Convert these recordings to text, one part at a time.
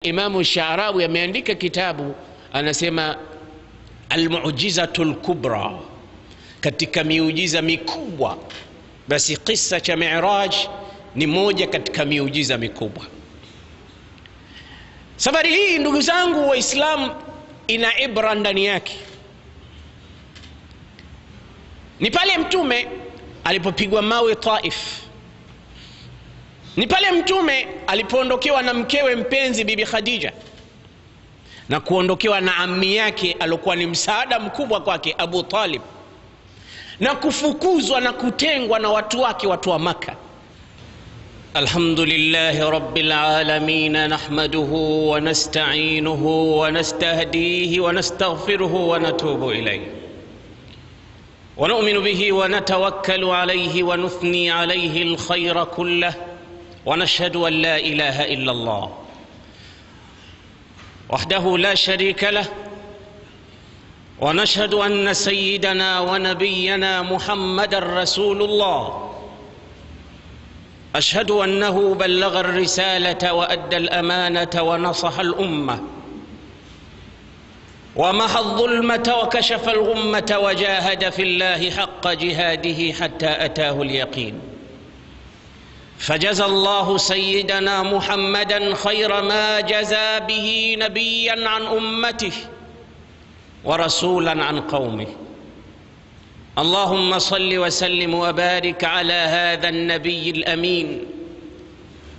Imamu Sha'rawi ameandika kitabu, anasema Al-Mu'jizatul Kubra, katika miujiza mikubwa. Basi kisa cha Mi'raj ni moja katika miujiza mikubwa. Safari hii ndugu zangu Waislamu ina ibra ndani yake. Ni pale Mtume alipopigwa mawe Taif. Ni pale Mtume alipoondokewa na mkewe mpenzi Bibi Khadija na kuondokewa na ammi yake alikuwa ni msaada mkubwa kwake Abu Talib, na kufukuzwa na kutengwa na watu wake, watu wa Makkah. Alhamdulillahi rabbil alamin, nahmaduhu wa nasta'inuhu wa nastahdihi wa nastaghfiruhu wa natubu ilayhi wa nu'minu bihi wa natawakkalu alayhi wa nuthni alayhi alkhayra kullahu wa nashhadu an la ilaha illa Allah wahdahu la sharika lahu wa nashhadu anna sayyidana wa nabiyyana Muhammadar Rasulullah. أشهد أنه بلغ الرسالة وأدى الأمانة ونصح الأمة ومحى الظلمة وكشف الغمة وجاهد في الله حق جهاده حتى أتاه اليقين. فجزى الله سيدنا محمدا خير ما جزى به نبيا عن أمته ورسولا عن قومه. اللهم صل وسلم وبارك على هذا النبي الأمين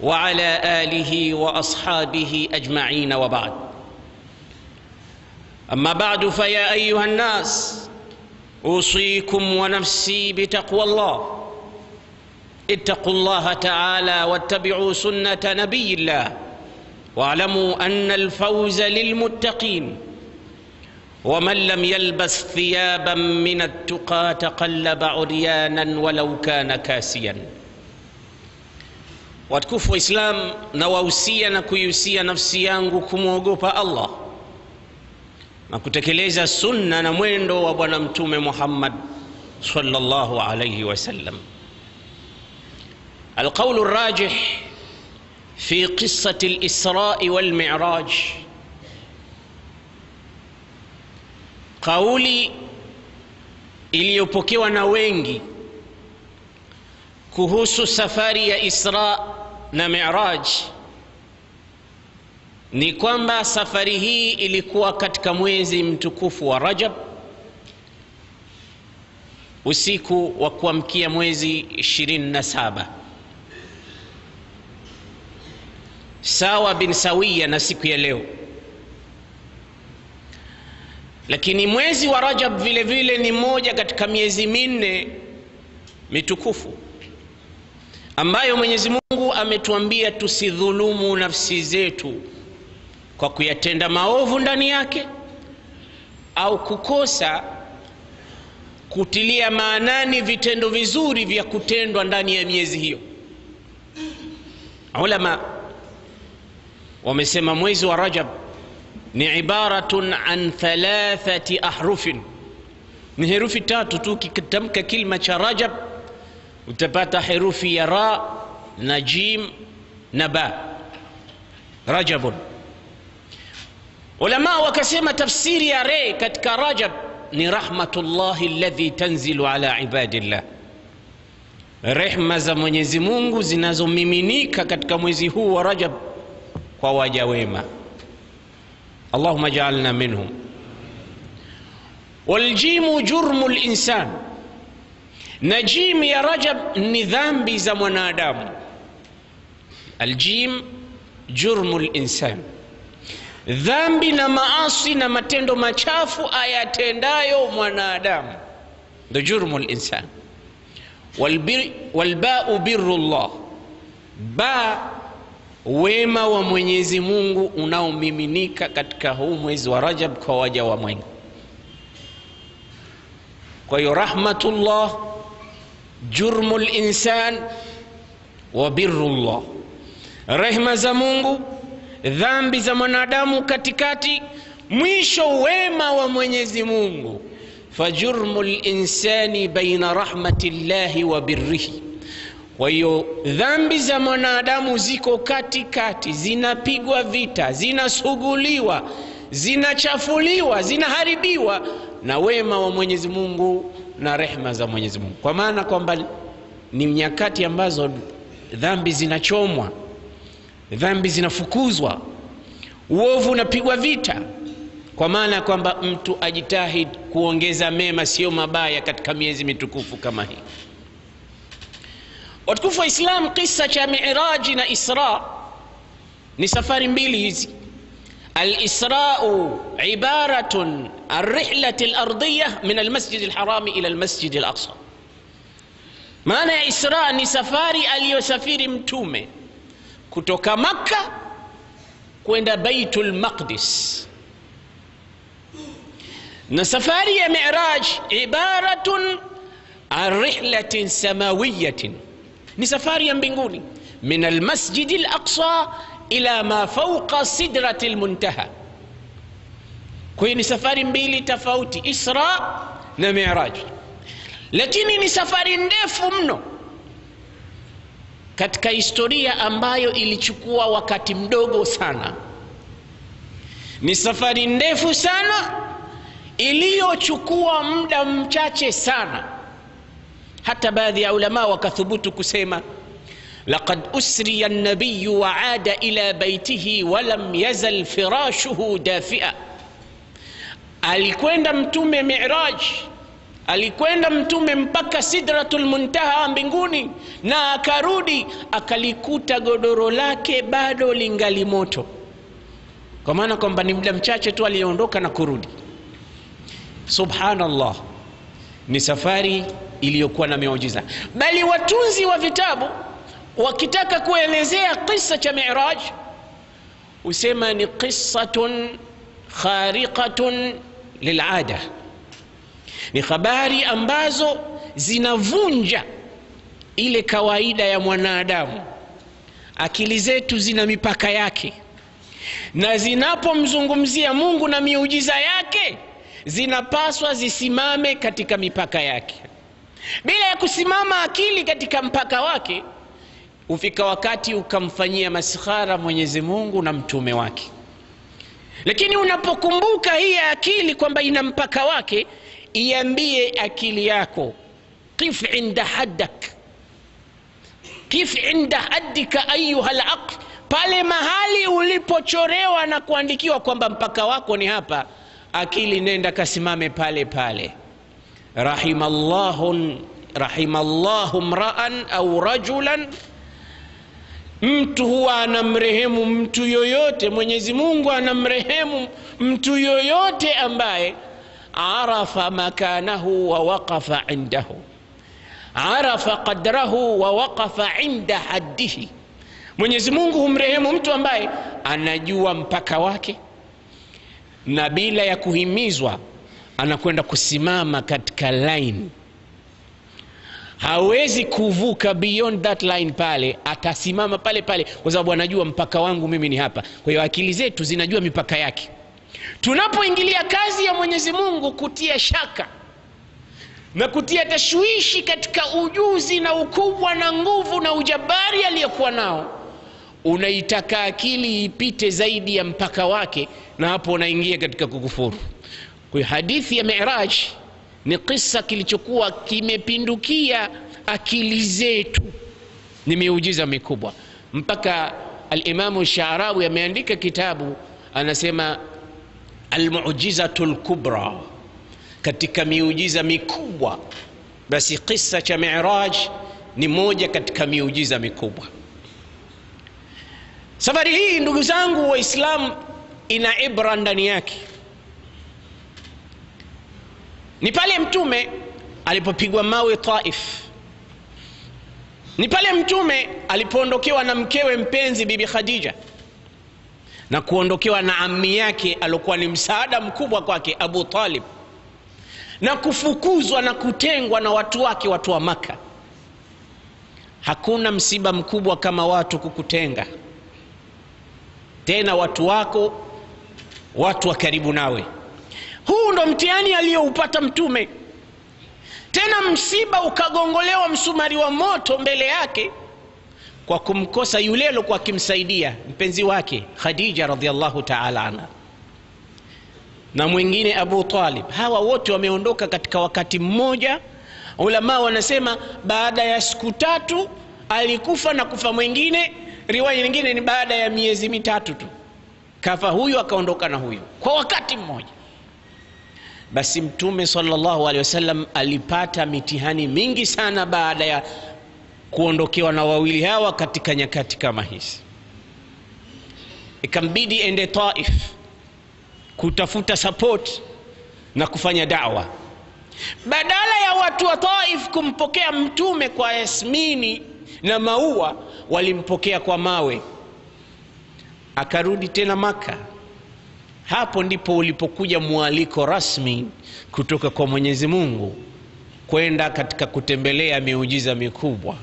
وعلى آله وأصحابه أجمعين، وبعد. أما بعد، فيا أيها الناس، أوصيكم ونفسي بتقوى الله. اتقوا الله تعالى واتبعوا سنة نبي الله، واعلموا أن الفوز للمتقين. ومن لم يلبس ثيابا من التقى تقلب عريانا ولو كان كاسيا. Watukufu Islam, na wausia na kuyusia nafsi yangu kumwogopa Allah na kutekeleza sunna na mwendo wa bwana Mtume Muhammad sallallahu alayhi wasallam. Alqawlu arrajih fi qissati al-Isra wal Mi'raj, kauli iliyopokewa na wengi kuhusu safari ya Isra na Mi'raj ni kwamba safari hii ilikuwa katika mwezi mtukufu wa Rajab, usiku wa kuamkia mwezi 27, sawa bin sawia na siku ya leo. Lakini mwezi wa Rajab vile vile ni moja katika miezi minne mitukufu ambayo Mwenyezi Mungu ametuambia tusidhulumu nafsi zetu kwa kuyatenda maovu ndani yake au kukosa kutilia maanani vitendo vizuri vya kutendwa ndani ya miezi hiyo. Ulama wamesema mwezi wa Rajab ni ibaratun an 3 ahrufin, ni herufi tatu tu. Kitamka kilima cha Rajab utapata herufi ya ra na jim na ba, Rajabun. Ulama wakasema tafsiri ya re katika Rajab ni rahmatullahi alladhi tanzilu ala ibadillah, rehma za Mwenyezi Mungu zinazomiminika katika mwezi huu wa Rajab kwa waja wema. اللهم اجعلنا منهم. والجيم جرم الإنسان، نجيم يا رجب نذنب زمن آدم. الجيم جرم الإنسان، dhambi na maasi na matendo machafu ayatendayo mwanadamu, ndo jurmul insan. Walba'u birrullah, ba wema wa Mwenyezi Mungu unaomiminika katika huu mwezi wa Rajab kwa waja wa Mungu. Kwa hiyo rahmatullah, jurmul insan wa birrullah, rehma za Mungu, dhambi za mwanadamu katikati, mwisho wema wa Mwenyezi Mungu. Fajurmul insani baina rahmatillahi wa birrihi, Kwa hiyo dhambi za mwanadamu ziko katikati, zinapigwa vita, zinasuguliwa, zinachafuliwa, zinaharibiwa na wema wa Mwenyezi Mungu na rehema za Mwenyezi Mungu. Kwa maana kwamba ni nyakati ambazo dhambi zinachomwa, dhambi zinafukuzwa, uovu unapigwa vita. Kwa maana kwamba mtu ajitahid kuongeza mema sio mabaya katika miezi mitukufu kama hii. Watukufu wa Islam, kisa cha Mi'raj na Isra ni safari mbili hizi. Al-Isra'u ibaratun ar-rihlati al-ardiyah min al-masjid al-haram ila al-masjid al-aqsa. Maana ya Isra ni safari aliyosafiri mtume kutoka Makka kwenda Baitul Maqdis, na safari ya Mi'raj ibaratun ar-rihlatin samawiyatin, ni safari ya mbinguni, min al-masjid al-aqsa ila ma fawqa sidrati al-muntaha. Kwa hiyo ni safari mbili tofauti, Isra na Mi'raj, lakini ni safari ndefu mno katika historia ambayo ilichukua wakati mdogo sana. Ni safari ndefu sana iliyochukua muda mchache sana. Hata baadhi ya ulama wakathubutu kusema laqad usriya an-nabiy wa aada ila baytihi wa lam yazal firashuhu dafi'a. Alikwenda mtume Mi'raj, alikwenda mtume mpaka Sidratul Muntaha mbinguni, na akarudi akalikuta godoro lake bado lingali moto. Kwa maana kwamba ni muda mchache tu aliondoka na kurudi. Subhanallah, ni safari iliyokuwa na miujiza. Bali watunzi wa vitabu wakitaka kuelezea kisa cha Mi'raj usema ni qissatun khariqatun lil'ada, ni habari ambazo zinavunja ile kawaida ya mwanadamu. Akili zetu zina mipaka yake, na zinapomzungumzia Mungu na miujiza yake zinapaswa zisimame katika mipaka yake. Bila ya kusimama akili katika mpaka wake, ufika wakati ukamfanyia maskhara Mwenyezi Mungu na mtume wake. Lakini unapokumbuka hii akili kwamba ina mpaka wake, iambie akili yako qif inda haddak, qif inda haddika ayuha al-aql. Pale mahali ulipochorewa na kuandikiwa kwamba mpaka wako ni hapa, akili nenda kasimame pale pale. Rahimallahu mra'an au rajulan, mtu huwa anamrehemu mtu yoyote, Mwenyezi Mungu anamrehemu mtu yoyote ambaye arafa makanahu wa waqafa indahu, arafa qadrahu wa waqafa inda haddihi. Mwenyezi Mungu humrehemu mtu ambaye anajua mpaka wake, na bila ya kuhimizwa anakwenda kusimama katika line. Hawezi kuvuka beyond that line pale, atasimama pale pale kwa sababu anajua mpaka wangu mimi ni hapa. Kwa hiyo akili zetu zinajua mipaka yake. Tunapoingilia kazi ya Mwenyezi Mungu kutia shaka na kutia tashwishi katika ujuzi na ukubwa na nguvu na ujabari aliyokuwa nao, unaitaka akili ipite zaidi ya mpaka wake, na hapo unaingia katika kukufuru. Kwa hiyo hadithi ya Mi'raj ni kisa kilichokuwa kimepindukia akili zetu, ni miujiza mikubwa. Mpaka al-Imam Sha'rawi ameandika kitabu anasema al-mu'jizatul kubra, katika miujiza mikubwa basi kisa cha Mi'raj ni moja katika miujiza mikubwa. Safari hii ndugu zangu Waislamu ina ibra ndani yake. Ni pale mtume alipopigwa mawe Taif, ni pale mtume alipoondokewa na mkewe mpenzi Bibi Khadija na kuondokewa na ammi yake alikuwa ni msaada mkubwa kwake Abu Talib, na kufukuzwa na kutengwa na watu wake, watu wa Maka. Hakuna msiba mkubwa kama watu kukutenga, tena watu wako, watu wa karibu nawe. Huu ndo mtihani aliyoupata mtume. Tena msiba ukagongolewa msumari wa moto mbele yake, kwa kumkosa yule aliyekuwa akimsaidia mpenzi wake Khadija radhiallahu ta'ala anha, na mwingine Abu Talib. Hawa wote wameondoka katika wakati mmoja. Ulama wanasema baada ya siku 3 alikufa na kufa mwingine. Riwaya nyingine ni baada ya miezi 3 tu kafa huyu akaondoka na huyu kwa wakati mmoja. Basi Mtume sallallahu alaihi wasallam alipata mitihani mingi sana baada ya kuondokewa na wawili hawa katika nyakati kama hizi. Ikambidi ende Taif kutafuta support na kufanya da'wa. Badala ya watu wa Taif kumpokea Mtume kwa yasmini na maua, walimpokea kwa mawe. Akarudi tena Maka. Hapo ndipo ulipokuja mwaliko rasmi kutoka kwa Mwenyezi Mungu kwenda katika kutembelea miujiza mikubwa.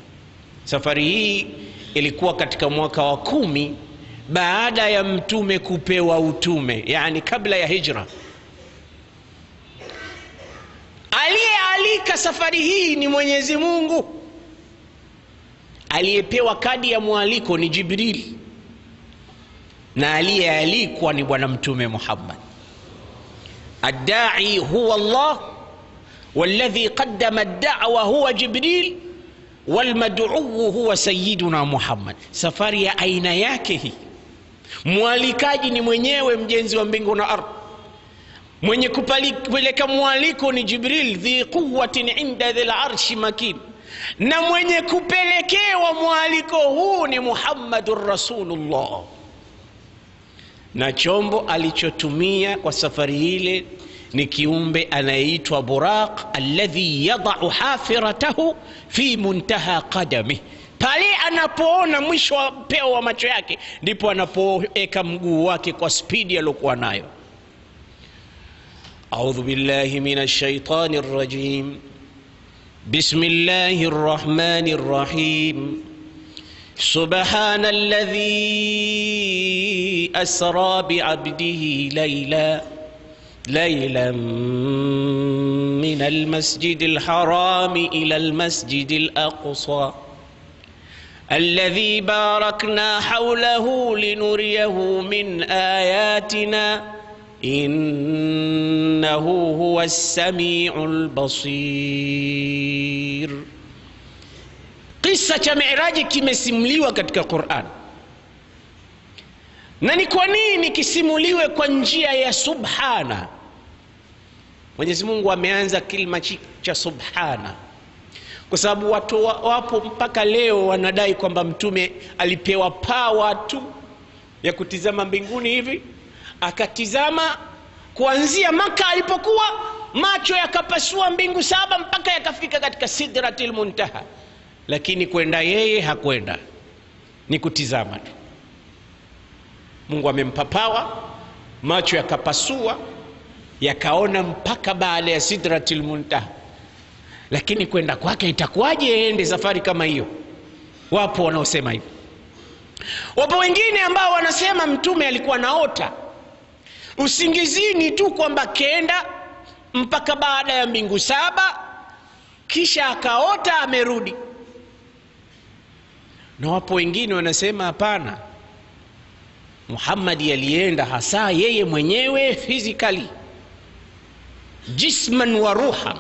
Safari hii ilikuwa katika mwaka wa 10 baada ya Mtume kupewa utume, yani kabla ya hijra. Aliyealika safari hii ni Mwenyezi Mungu. Aliyepewa kadi ya mwaliko ni Jibril, na aliyealikwa ni bwana Mtume Muhammad. Ad-da'i huwa Allah, walladhi qaddama ad-da'wa huwa Jibril, walmad'u huwa sayyiduna Muhammad. Safari ya aina yake hii, mwalikaji ni mwenyewe mjenzi wa mbingu na ardhi. Mwenye kupeleka mwaliko ni Jibril, dhi quwwatin inda dhil arshi makin, na mwenye kupelekewa mwaliko huu ni Muhammadur Rasulullah. Na chombo alichotumia kwa safari ile ni kiumbe anaitwa Buraq, alladhi yada'u hafiratahu fi muntaha qadami. Pale anapoona mwisho wa peo wa macho yake ndipo anapoeka mguu wake kwa spidi aliyokuwa nayo. A'udhu billahi minash shaitanir rajim. Bismillahir rahmanir rahim. سبحان الذي أسرى بعبده ليلا من المسجد الحرام إلى المسجد الأقصى الذي باركنا حوله لنريه من آياتنا إنه هو السميع البصير. Kisa cha Mi'raji kimesimuliwa katika Qur'an. Na ni kwa nini kisimuliwe kwa njia ya subhana? Mwenyezi Mungu ameanza kilima cha subhana kwa sababu watu wapo mpaka leo wanadai kwamba Mtume alipewa power tu ya kutizama mbinguni hivi, akatizama kuanzia Maka alipokuwa, macho yakapasua mbingu 7 mpaka yakafika katika Sidratil Muntaha. Lakini kwenda yeye hakwenda, ni kutizama tu. Mungu amempa power, macho yakapasua yakaona mpaka baada ya Sidratil Muntaha. Lakini kwenda kwake itakuwaje ende safari kama hiyo? Wapo wanaosema hivyo. Wapo wengine ambao wanasema Mtume alikuwa naota usingizini tu kwamba kenda mpaka baada ya mbingu 7 kisha akaota amerudi. Na wapo wengine wanasema hapana, Muhammad alienda hasa yeye mwenyewe physically, jisman wa ruha.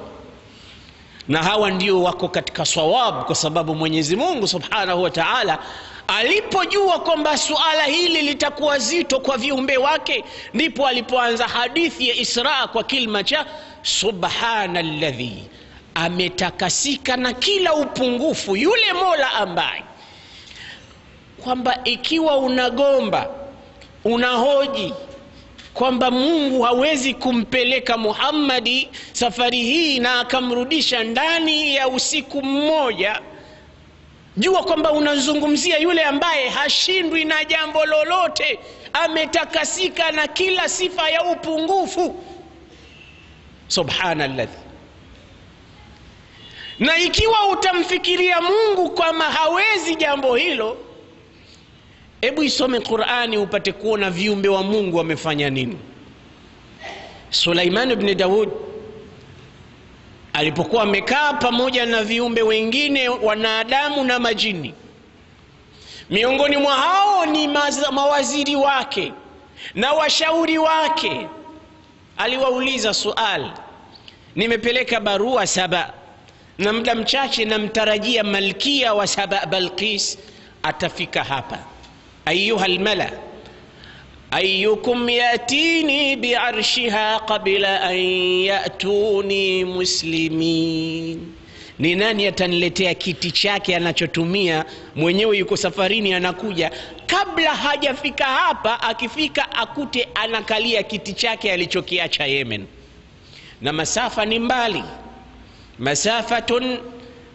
Na hawa ndio wako katika sawabu, kwa sababu Mwenyezi Mungu Subhanahu wa Ta'ala alipojua kwamba suala hili litakuwa zito kwa viumbe wake, ndipo alipoanza hadithi ya Isra kwa kilima cha subhanalladhi, ametakasika na kila upungufu yule Mola ambaye kwamba ikiwa unagomba unahoji kwamba Mungu hawezi kumpeleka Muhammadi safari hii na akamrudisha ndani ya usiku mmoja, jua kwamba unazungumzia yule ambaye hashindwi na jambo lolote, ametakasika na kila sifa ya upungufu. Subhanallah. Na ikiwa utamfikiria Mungu kama hawezi jambo hilo, hebu isome Qur'ani upate kuona viumbe wa Mungu wamefanya nini. Sulaiman ibn Daud alipokuwa amekaa pamoja na viumbe wengine, wanadamu na majini, miongoni mwa hao ni mawaziri wake na washauri wake. Aliwauliza swali, nimepeleka barua Saba na muda mchache namtarajia malkia wa Saba Balqis atafika hapa. Ayuha almala, ayyukum yatini bi'arshiha qabla an ya'tuni muslimin. Ni nani ataniletea kiti chake anachotumia mwenyewe, yuko safarini anakuja, kabla hajafika hapa, akifika akute anakalia kiti chake alichokiacha Yemen. Na masafa ni mbali, masafatun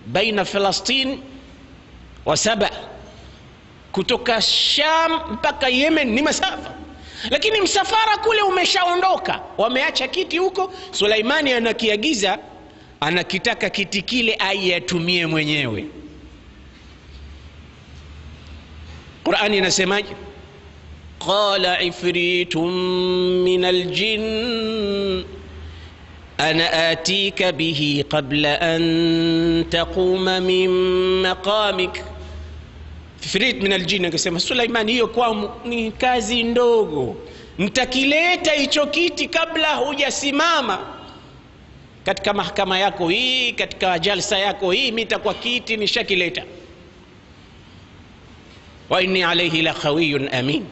baina Palestina wa Saba, kutoka Sham mpaka Yemen ni masafa, lakini msafara kule umeshaondoka, wameacha kiti huko. Suleimani anakiagiza, anakitaka kiti kile ayatumie mwenyewe. Qur'ani inasemaje? Qala ifritun min aljinn ana atika bihi qabla an taquma min maqamik. Ifrit min aljinn akasema, Suleimani, hiyo kwa ni kazi ndogo, nitakileta hicho kiti kabla hujasimama katika mahakama yako hii, katika jalsa yako hii, mimi nitakuwa kiti nishakileta. Wa inni alayhi la khawiyun amin,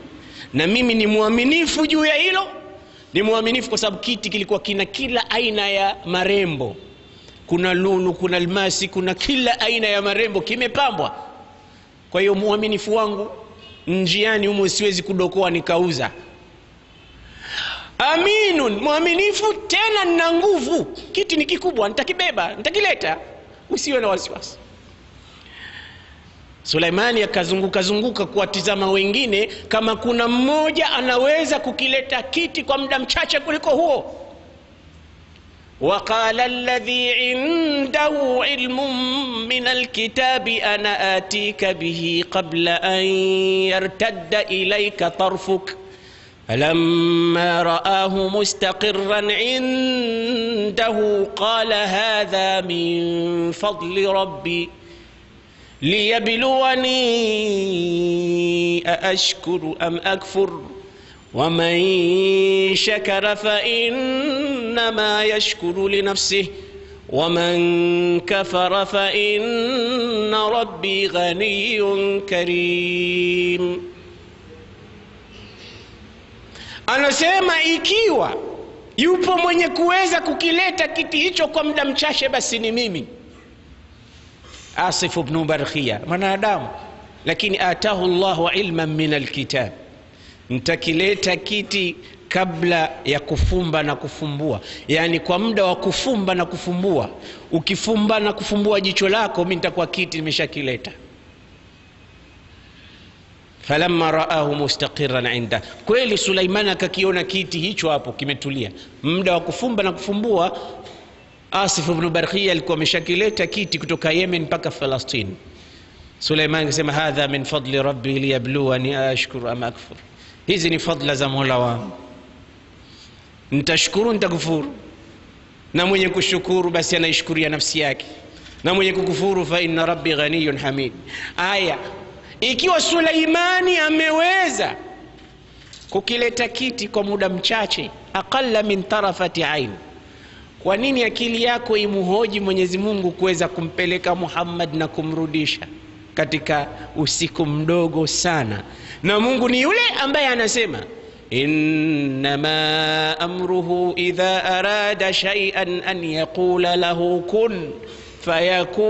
na mimi ni muaminifu juu ya hilo. Ni muaminifu kwa sababu kiti kilikuwa kina kila aina ya marembo, kuna lulu, kuna almasi, kuna kila aina ya marembo, kimepambwa. Kwa hiyo muaminifu wangu njiani humo siwezi kudokoa nikauza. Aminun, muaminifu tena na nguvu, kiti ni kikubwa, nitakibeba, nitakileta, usiwe na wasiwasi. Suleimani akazunguka kuwatizama wengine kama kuna mmoja anaweza kukileta kiti kwa muda mchache kuliko huo. وقال الذي عنده علم من الكتاب أنا آتيك به قبل أن يرتد إليك طرفك فلما رآه مستقرا عنده قال هذا من فضل ربي ليبلوني أأشكر أم أكفر ومن شكر فإنما يشكر لنفسه ومن كفر فإن ربي غني كريم. Anasema ikiwa yupo mwenye kuweza kukileta kiti hicho kwa muda mchache, basi ni mimi Asif ibn Barkhia, mwanadamu, lakini atahu Allahu ilman min alkitab. Nitakileta kiti kabla ya kufumba na kufumbua, yani kwa muda wa kufumba na kufumbua. Ukifumba na kufumbua jicho lako, mimi nitakuwa kiti nimeshakileta. Falamma raahu mustaqirran inda, kweli Suleiman akakiona kiti hicho hapo kimetulia. Muda wa kufumba na kufumbua, Asif ibn Barkhia alikuwa ameshakileta kiti kutoka Yemen mpaka Palestina. Suleiman akasema hadha min fadli rabbi liyabluwani ashkuru am akfur. Hizi ni fadla za Mola wangu, nitashukuru nitakufuru. Na mwenye kushukuru basi anaishukuria nafsi yake, na mwenye kukufuru fa inna rabbi ghaniyun hamid. Aya, ikiwa Suleimani ameweza kukileta kiti kwa muda mchache, aqalla min tarafati ain, kwa nini akili yako imuhoji Mwenyezi Mungu kuweza kumpeleka Muhammad na kumrudisha katika usiku mdogo sana? Na Mungu ni yule ambaye anasema innama amruhu idha arada shay'an an yaqula lahu kun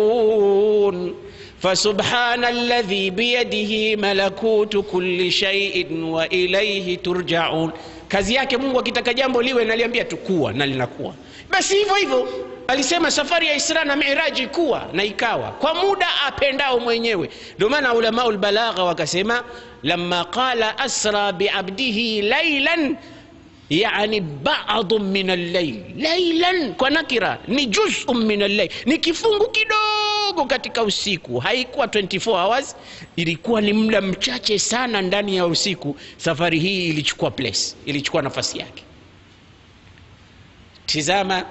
fayakun فسبحان الذي بيده ملكوت كل شيء وإليه ترجعون. Kazi yake Mungu akitaka jambo liwe naliambia tukua na linakuwa. Basi hivyo hivyo alisema safari ya Isra na Mi'raj kuwa na ikawa kwa muda apendao mwenyewe. Ndio maana ulamaul balagha wakasema lamma qala asra bi'abdihi laylan, yani ba'd min al-layl. Laylan kwa nakira ni juz'un min al-layl, ni kifungu kidogo katika usiku. Haikuwa 24 hours, ilikuwa ni muda mchache sana ndani ya usiku. Safari hii ilichukua place, ilichukua nafasi yake. Tizama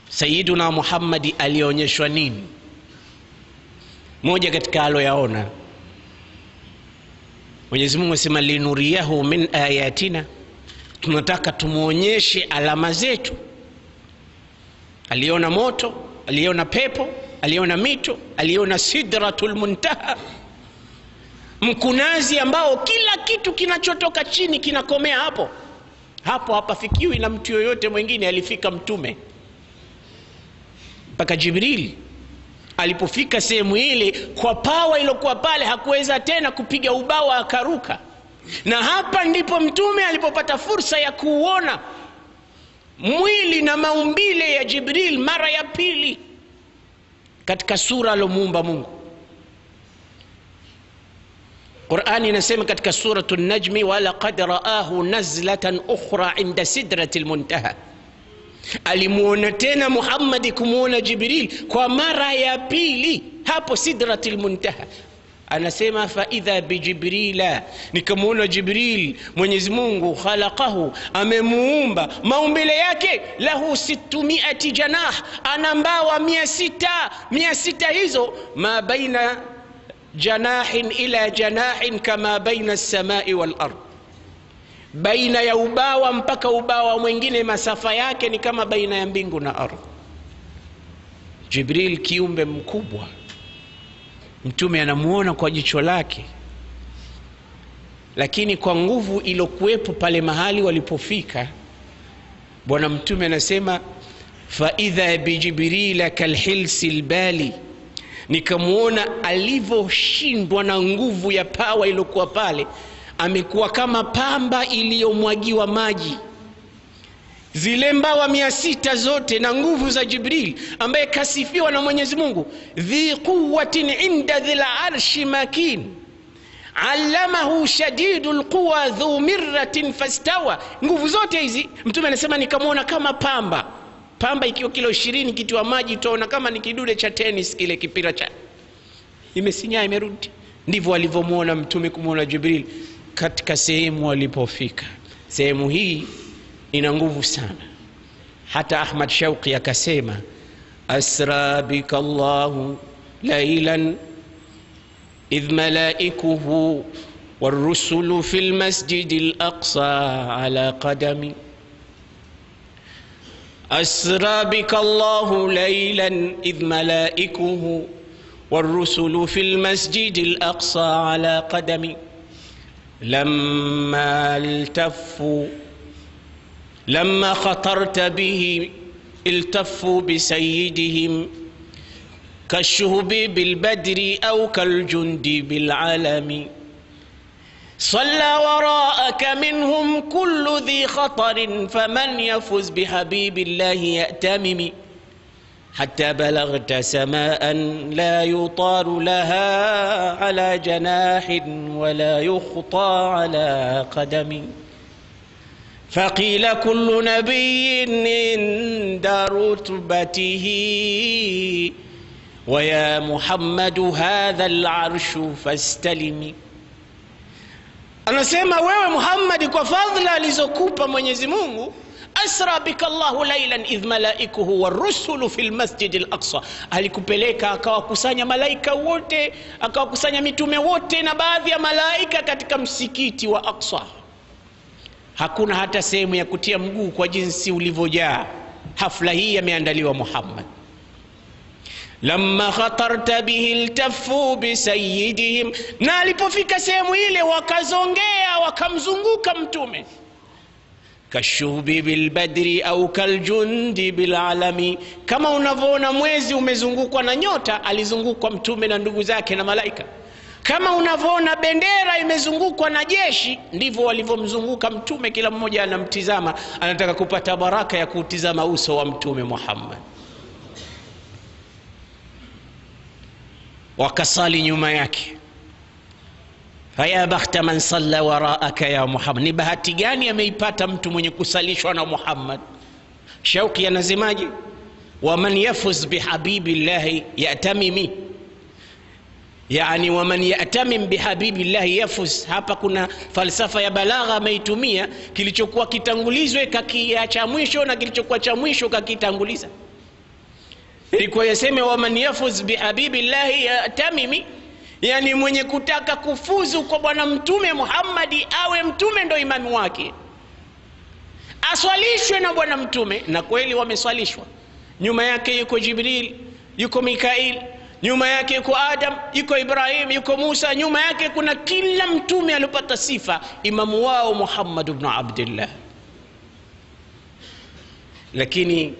Sayyiduna Muhammad alionyeshwa nini? Moja katika aloyaona Mwenyezi Mungu asema linuriyahu min ayatina, tunataka tumuonyeshe alama zetu. Aliona moto, aliona pepo, aliona mito, aliona sidratul muntaha, mkunazi ambao kila kitu kinachotoka chini kinakomea hapo hapo, hapafikiwi na mtu yoyote mwingine. Alifika mtume mpaka Jibril alipofika sehemu ile, kwa pawa iliyokuwa pale hakuweza tena kupiga ubawa, akaruka. Na hapa ndipo mtume alipopata fursa ya kuona mwili na maumbile ya Jibril mara ya pili katika sura alomuumba Mungu. Qur'ani inasema katika suratul Najmi, wala qad raahu nazlatan ukhra inda sidratil muntaha. Alimuona tena Muhammad kumuona Jibril kwa mara ya pili hapo sidratil muntaha. Anasema fa idha bi Jibrila, nikamuona Jibril, Mwenyezi Mungu khalaqahu, amemuumba maumbile yake, lahu 600 janah, ana mbawa 600 hizo, ma baina janahin ila janahin kama baina as-samai wal ard, baina ya ubawa mpaka ubawa mwingine masafa yake ni kama baina ya mbingu na ardhi. Jibril kiumbe mkubwa, mtume anamuona kwa jicho lake, lakini kwa nguvu iliyokuwepo pale mahali walipofika, bwana mtume anasema fa idha bi Jibril kalhilsil bali, nikamuona alivyoshindwa na nguvu ya pawa iliyokuwa pale, amekuwa kama pamba iliyomwagiwa maji. Zile mbawa 600 zote na nguvu za Jibril, ambaye kasifiwa na Mwenyezi Mungu, dhi quwwatin inda dhil arshi makin, allamahu shadidul quwa dhu mirratin fastawa. Nguvu zote hizi mtume anasema nikamuona kama pamba. Pamba ikiwa kilo 20 kitu wa maji utaona kama ni kidude cha tennis, kile kipira cha imesinyaa imerudi. Ndivyo alivyomuona mtume kumuona Jibril katika sehemu walipofika. Sehemu hii ina nguvu sana. Hata Ahmad Shauqi akasema asra bika Allahu laylan idh malaikuhu warrusulu fil masjidil aqsa ala qadami. أسرى بك الله ليلا إذ ملائكه والرسل في المسجد الأقصى على قدمي لما خطرت به التفوا بسيدهم كالشهب بالبدر أو كالجند بالعلم صلى وراءك منهم كل ذي خطر فمن يفز بحبيب الله يأتمم حتى بلغت سماء لا يطار لها على جناح ولا يخطى على قدم فقيل كل نبي عند رتبته ويا محمد هذا العرش فاستلم. Anasema wewe Muhammad, kwa fadhila alizokupa Mwenyezi Mungu, asra bika Allahu laylan idh malaikuhu warusulu fil masjidil aqsa, alikupeleka akawakusanya malaika wote, akawakusanya mitume wote na baadhi ya malaika katika msikiti wa Aqsa. Hakuna hata sehemu ya kutia mguu kwa jinsi ulivyojaa. Hafla hii imeandaliwa Muhammad. Lamma khatarta bihi iltafu bisayyidihim, na alipofika sehemu ile wakazongea wakamzunguka mtume. Kashubi bilbadri au kaljundi bilalami, kama unavyoona mwezi umezungukwa na nyota, alizungukwa mtume na ndugu zake na malaika. Kama unavyoona bendera imezungukwa na jeshi, ndivyo walivyomzunguka mtume, kila mmoja anamtizama, anataka kupata baraka ya kutizama uso wa mtume Muhammad. Wakasali nyuma yake. Haya bakhta man salla waraaka ya Muhammad, ni bahati gani ameipata mtu mwenye kusalishwa na Muhammad. Shauqi anasemaje? wa man yafuz bihabibillahi yatamimi, yani wa man yatamim bihabibillahi yafuz. Hapa kuna falsafa ya balagha ameitumia, kilichokuwa kitangulizwe kakiacha mwisho na kilichokuwa cha mwisho kakitanguliza. Ilikuwa yaseme wa man yafuz bihabibillahi yatamimi, yani mwenye kutaka kufuzu kwa bwana mtume Muhammad awe mtume ndo imamu wake, aswalishwe na bwana mtume. Na kweli wameswalishwa. Nyuma yake yuko Jibril, yuko Mikail, nyuma yake yuko Adam, yuko Ibrahim, yuko Musa. Nyuma yake kuna kila mtume alipata sifa, imamu wao Muhammad ibn Abdullah. Lakini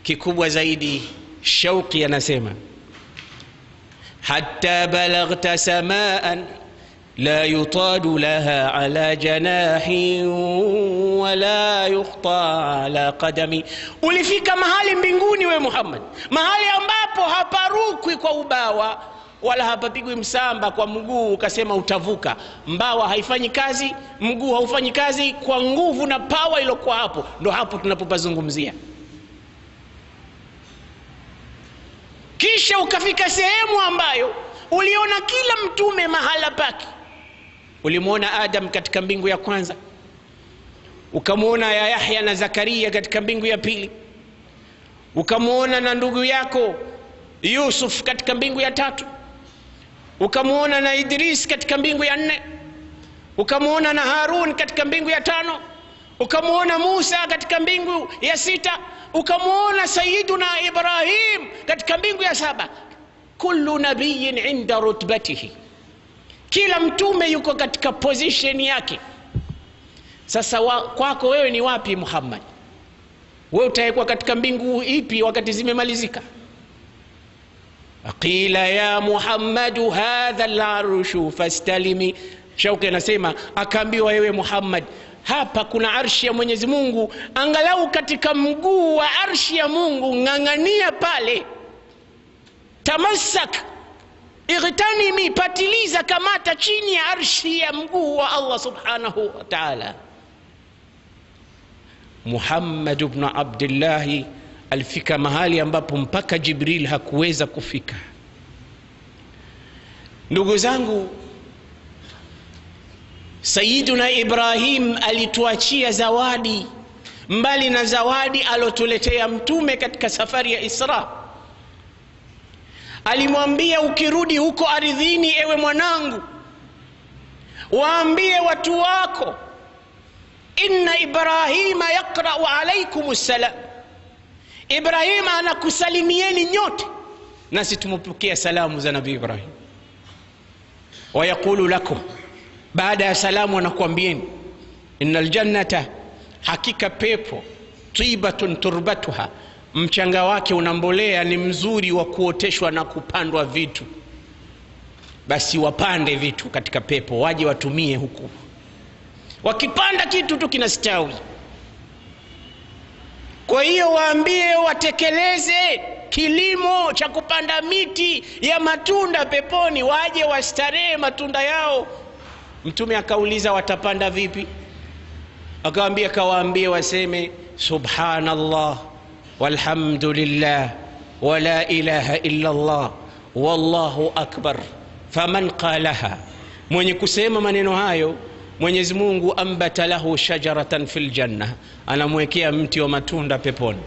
kikubwa zaidi, Shauqi anasema hatta balaghta samaan la yutadu laha ala janahin wala yukhta ala qadami. Ulifika mahali mbinguni we Muhammad, mahali ambapo haparukwi kwa ubawa wala hapapigwi msamba kwa mguu ukasema utavuka. Mbawa haifanyi kazi, mguu haufanyi kazi, kwa nguvu na power iliyokuwa hapo. Ndo hapo tunapopazungumzia. Kisha ukafika sehemu ambayo uliona kila mtume mahala pake. Ulimuona Adam katika mbingu ya kwanza, ukamuona ya Yahya na Zakaria katika mbingu ya pili, ukamuona na ndugu yako Yusuf katika mbingu ya tatu, ukamuona na Idris katika mbingu ya 4, ukamuona na Harun katika mbingu ya 5, ukamuona Musa katika mbingu ya 6, ukamuona Sayyiduna Ibrahim katika mbingu ya 7. Kullu nabiyyin inda rutbatihi, kila mtume yuko katika position yake. Sasa kwako wewe ni wapi Muhammad? Wewe utaikuwa katika mbingu ipi wakati zimemalizika? Qila ya Muhammadu hadha al-arshu fastalimi. Shauqi anasema akaambiwa wewe Muhammad, hapa kuna arshi ya Mwenyezi Mungu, angalau katika mguu wa arshi ya Mungu ngangania pale. Tamassak igtanimi, patiliza, kamata chini ya arshi ya mguu wa Allah subhanahu wa ta'ala. Muhammad ibn Abdullah alifika mahali ambapo mpaka Jibril hakuweza kufika. Ndugu zangu, Sayyiduna Ibrahim alituachia zawadi, mbali na zawadi alotuletea mtume katika safari ya Isra. Alimwambia, ukirudi huko ardhini ewe mwanangu, waambie watu wako inna Ibrahima yaqra'u alaykumus salam. Ibrahim anakusalimieni nyote, nasi tumepokea salamu za Nabii Ibrahim. Wa yaqulu lakum, baada ya salamu anakuambieni, innal jannata, hakika pepo, tibatun turbatuha, mchanga wake unambolea, ni mzuri wa kuoteshwa na kupandwa vitu. Basi wapande vitu katika pepo, waje watumie huku. Wakipanda kitu tu kinastawi. Kwa hiyo waambie watekeleze kilimo cha kupanda miti ya matunda peponi, waje wastarehe matunda yao. Mtume akauliza watapanda vipi? Akawaambia, kawaambie waseme subhanallah walhamdulillah wala ilaha illa Allah wallahu akbar. Faman qalaha, mwenye kusema maneno hayo Mwenyezi Mungu ambata lahu shajaratan fil janna, anamwekea mti wa matunda peponi.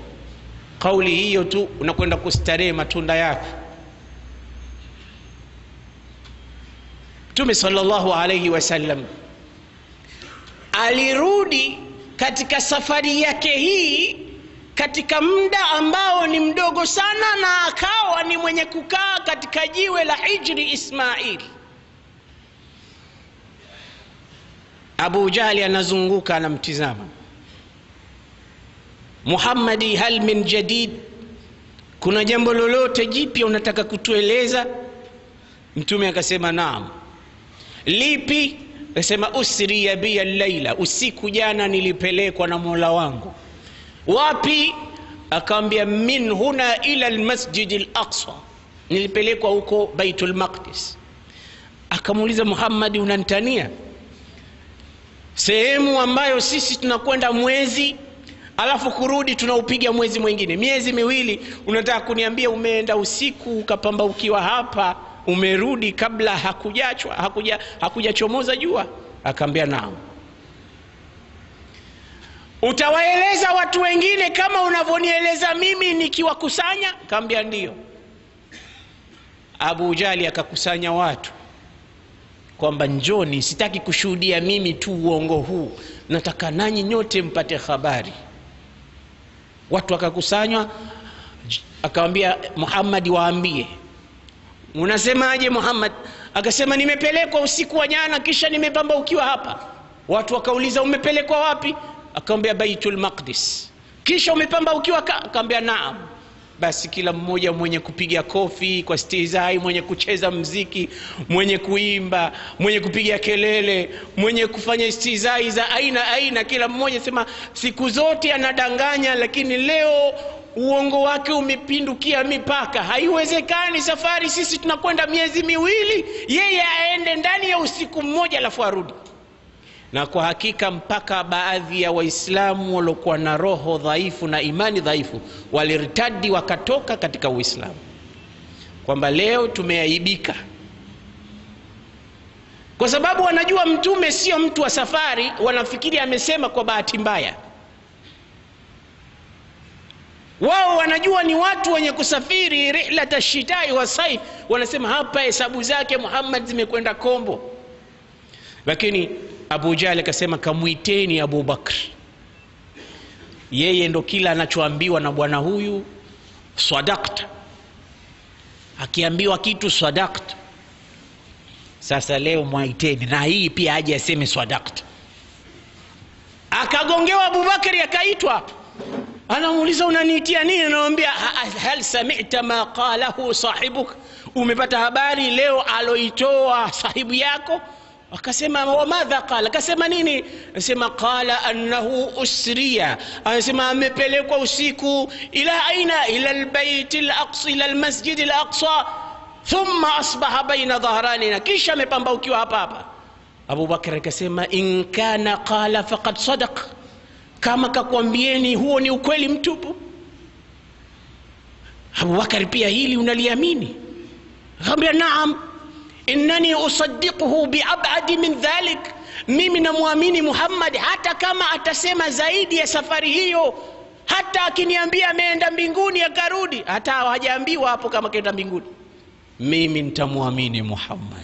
Kauli hiyo tu unakwenda kustarehe matunda yake. Mtume sallallahu alayhi wasallam alirudi katika safari yake hii katika muda ambao ni mdogo sana, na akawa ni mwenye kukaa katika jiwe la Hijri Ismail. Abu Jahli anazunguka anamtizama, Muhammadi, hal min jadid, kuna jambo lolote jipya unataka kutueleza? Mtume akasema naam. Lipi? Akasema usriya bi al-laila, usiku jana nilipelekwa na Mola wangu. Wapi? Akamwambia min huna ila al-masjid al-aqsa, nilipelekwa huko Baitul Maqdis. Akamuuliza, Muhammadi, unanitania? Sehemu ambayo sisi tunakwenda mwezi alafu kurudi tunaupiga mwezi mwingine, miezi miwili, unataka kuniambia umeenda usiku ukapamba ukiwa hapa, umerudi kabla hakujachomoza jua? Akamwambia naam. Utawaeleza watu wengine kama unavyonieleza mimi nikiwakusanya? Akamwambia ndio. Abu Jali akakusanya watu kwamba njoni, sitaki kushuhudia mimi tu uongo huu, nataka nanyi nyote mpate habari. Watu wakakusanywa, akamwambia Muhammad, waambie. Unasemaje Muhammad? Akasema nimepelekwa usiku wa jana kisha nimepamba ukiwa hapa. Watu wakauliza umepelekwa wapi? Akamwambia Baitul Maqdis. Kisha umepamba ukiwa? Akamwambia naam. Basi kila mmoja, mwenye kupiga kofi kwa stizai, mwenye kucheza mziki, mwenye kuimba, mwenye kupiga kelele, mwenye kufanya istizai za aina, kila mmoja sema siku zote anadanganya, lakini leo uongo wake umepindukia mipaka. Haiwezekani, safari sisi tunakwenda miezi miwili, yeye aende ndani ya usiku mmoja alafu arudi. Na kwa hakika mpaka baadhi ya Waislamu waliokuwa na roho dhaifu na imani dhaifu walirtadi, wakatoka katika Uislamu, kwamba leo tumeaibika, kwa sababu wanajua mtume sio mtu wa safari. Wanafikiri amesema kwa bahati mbaya. Wao wanajua ni watu wenye kusafiri rihlat ash-shitai wa sayf. Wanasema hapa hesabu zake Muhammad zimekwenda kombo. Lakini Abu Jahl akasema kamuiteni Abu Bakr, yeye ndo kila anachoambiwa na bwana huyu sadaqta, akiambiwa kitu sadaqta. Sasa leo muiteni na hii pia aje aseme sadaqta. Akagongewa Abu Bakr, akaitwa, anamuuliza unaniitia nini? Anamwambia hal sami'ta ma qalahu sahibuk, umepata habari leo aloitoa sahibu yako? Akasema wa madha qala, akasema nini? Anasema qala annahu usriya, anasema amepelekwa usiku ila aina, ila albayt alaqsa, ila almasjid alaqsa, thumma asbaha baina dhahranina, kisha amepamba ukiwa hapa. Abu Bakr akasema in kana qala faqad sadaq, kama kakwambieni huo ni ukweli mtupu. Abu Bakr pia hili unaliamini? Akamwambia naam, innani usaddiquhu bi'ab'ad min dhalik, mimi namuamini Muhammad hata kama atasema zaidi ya safari hiyo. Hata akiniambia ameenda mbinguni akarudi, hata hajaambiwa hapo kama kaenda mbinguni, mimi nitamuamini Muhammad.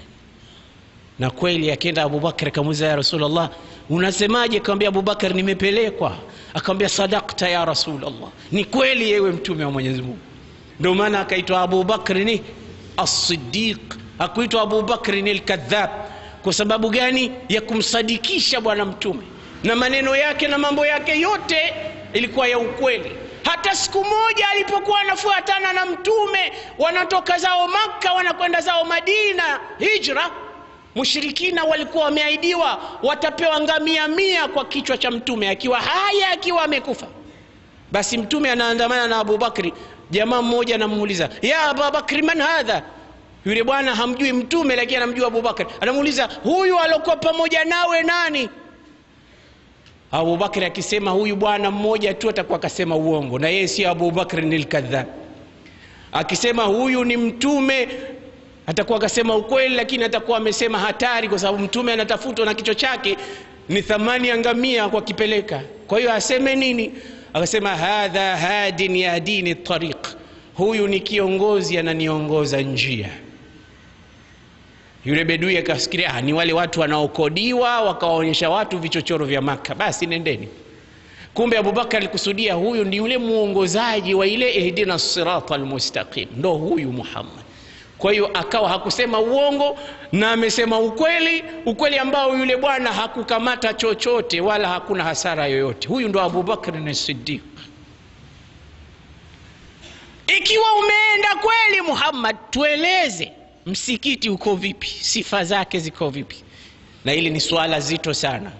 Na kweli akaenda Abu Bakr akamuuliza ya Rasulullah, unasemaje? Akamwambia Abu Bakr, nimepelekwa. Akamwambia sadaqta ya Rasulullah, ni kweli yewe mtume wa Mwenyezi Mungu. Ndio maana akaitwa Abu Bakr ni as-Siddiq, hakuitwa Abu Bakr ni al-Kadhab. Kwa sababu gani? Ya kumsadikisha bwana mtume, na maneno yake na mambo yake yote ilikuwa ya ukweli. Hata siku moja alipokuwa anafuatana na mtume, wanatoka zao Makka wanakwenda zao Madina hijra, mushrikina walikuwa wameahidiwa watapewa ngamia 100 kwa kichwa cha mtume, akiwa haya akiwa amekufa. Basi mtume anaandamana na Abu Bakri. Jamaa mmoja anamuuliza ya Abu Bakri man hadha, yule bwana hamjui mtume lakini anamjua Abu Bakri. Anamuuliza huyu alokuwa pamoja nawe nani? Abu Bakri akisema huyu bwana mmoja tu atakuwa akasema uongo, na yeye si Abu Bakri ni al-Kadhab. Akisema huyu ni mtume atakuwa akasema ukweli, lakini atakuwa amesema hatari, kwa sababu mtume anatafutwa na kichwa chake ni thamani ya ngamia kwa kipeleka. Kwa hiyo aseme nini? Akasema hadha hadin yahdini at-tariq, huyu ni kiongozi ananiongoza njia. Yule bedui akafikiria ni wale watu wanaokodiwa wakawaonyesha watu vichochoro vya Maka, basi nendeni. Kumbe Abu Bakar alikusudia huyu ndi yule muongozaji wa ile ihdina as-siratal mustaqim, ndo huyu Muhammad. Kwa hiyo akawa hakusema uongo na amesema ukweli, ukweli ambao yule bwana hakukamata chochote wala hakuna hasara yoyote. Huyu ndo Abu Bakr as-Siddiq. Ikiwa umeenda kweli Muhammad, tueleze msikiti uko vipi, sifa zake ziko vipi? Na hili ni swala zito sana.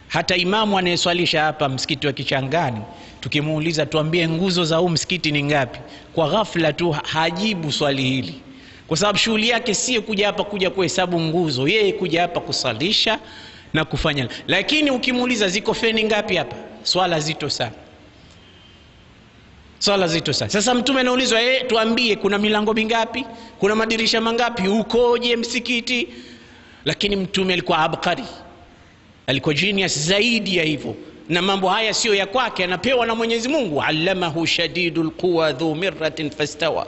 Hata imamu anayeswalisha hapa msikiti wa Kichangani, tukimuuliza tuambie nguzo za huu msikiti ni ngapi, kwa ghafla tu hajibu swali hili, kwa sababu shughuli yake si kuja hapa kuja kuhesabu nguzo, yeye kuja hapa kusalisha na kufanya. Lakini ukimuuliza ziko feni ngapi hapa, swala zito sana, swala zito sana. Sasa mtume anaulizwa tuambie kuna milango mingapi, kuna madirisha mangapi, ukoje msikiti? Lakini mtume alikuwa abqari, alikuwa genius zaidi ya hivyo, na mambo haya sio ya kwake, anapewa na Mwenyezi Mungu. Allamahu shadidul quwa dhu mirratin fastawa,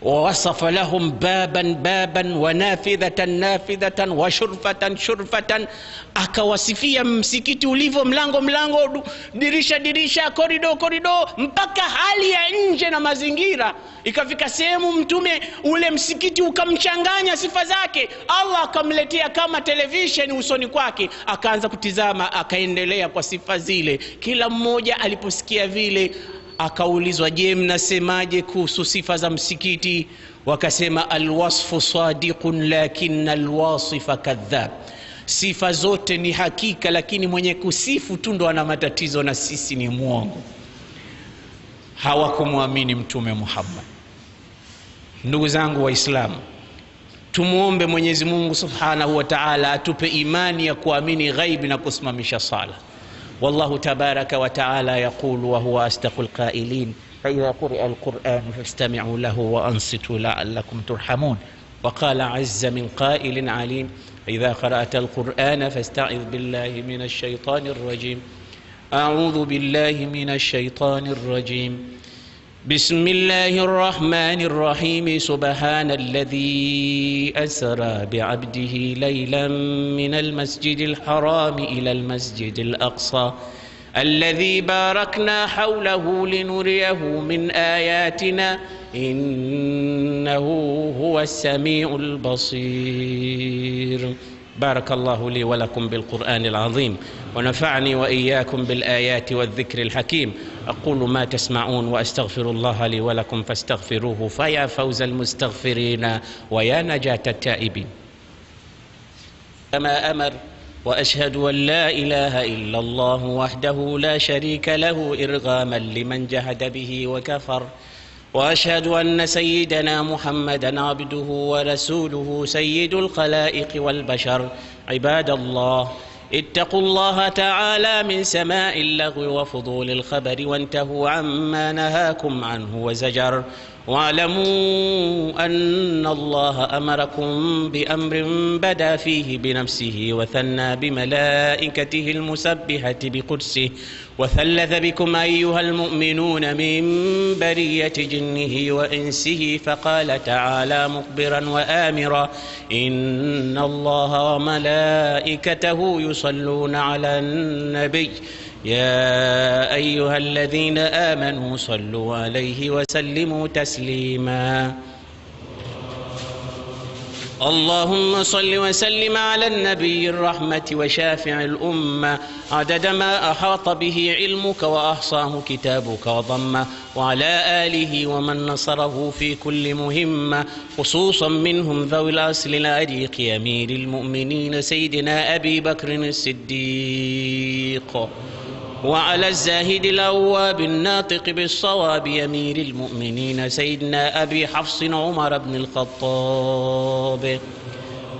ووصف لهم بابا بابا ونافذة نافذة وشرفة شرفة. Akawasifia msikiti ulivyo, mlango mlango, dirisha dirisha, korido korido, mpaka hali ya nje na mazingira. Ikafika sehemu mtume ule msikiti ukamchanganya sifa zake, Allah akamletea kama television usoni kwake, akaanza kutizama, akaendelea kwa sifa zile. Kila mmoja aliposikia vile akaulizwa, je, mnasemaje kuhusu sifa za msikiti? Wakasema alwasfu sadiqun lakinna alwasifa kadhab. Sifa zote ni hakika, lakini mwenye kusifu tu ndo ana matatizo, na sisi ni muongo. Hawakumwamini Mtume Muhammad. Ndugu zangu Waislamu, tumuombe Mwenyezi Mungu Subhanahu wa Ta'ala atupe imani ya kuamini ghaibi na kusimamisha sala. والله تبارك وتعالى يقول وهو أصدق القائلين: فإذا قرئ القرآن فاستمعوا له وأنصتوا لعلكم ترحمون. وقال عز من قائل عليم: إذا قرأت القرآن فاستعذ بالله من الشيطان الرجيم. أعوذ بالله من الشيطان الرجيم. بسم الله الرحمن الرحيم. سبحان الذي أسرى بعبده ليلا من المسجد الحرام إلى المسجد الأقصى الذي باركنا حوله لنريه من آياتنا إنه هو السميع البصير. بارك الله لي ولكم بالقرآن العظيم، ونفعني وإياكم بالآيات والذكر الحكيم. أقول ما تسمعون وأستغفر الله لي ولكم فاستغفروه، فيا فوز المستغفرين ويا نجاة التائبين. كما أمر، وأشهد أن لا إله إلا الله وحده لا شريك له إرغاما لمن جهد به وكفر، وأشهد أن سيدنا محمدا عبده ورسوله سيد الخلائق والبشر. عباد الله، اتقوا الله تعالى من سماع اللغو وفضول الخبر، وانتهوا عما نهاكم عنه وزجر. واعلموا أن الله أمركم بأمر بدأ فيه بنفسه وثنى بملائكته المسبحة بقدسه، وثلث بكم أيها المؤمنون من برية جنه وإنسه، فقال تعالى مخبرا وآمرا: إن الله وملائكته يصلون على النبي يا أيها الذين آمنوا صلوا عليه وسلموا تسليما. اللهم صل وسلم على النبي الرحمة وشافع الأمة عدد ما أحاط به علمك وأحصاه كتابك وضمه، وعلى آله ومن نصره في كل مهمة، خصوصا منهم ذوي الأصل العريق أمير المؤمنين سيدنا أبي بكر الصديق، وعلى الزاهد الأواب الناطق بالصواب أمير المؤمنين سيدنا أبي حفص عمر بن الخطاب،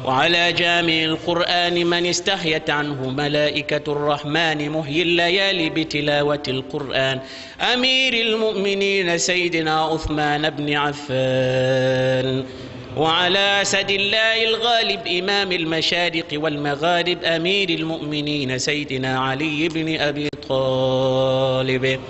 وعلى جامع القرآن من استحيت عنه ملائكة الرحمن محيي الليالي بتلاوة القرآن أمير المؤمنين سيدنا عثمان بن عفان، وعلى أسد الله الغالب إمام المشارق والمغارب أمير المؤمنين سيدنا علي بن أبي طالب،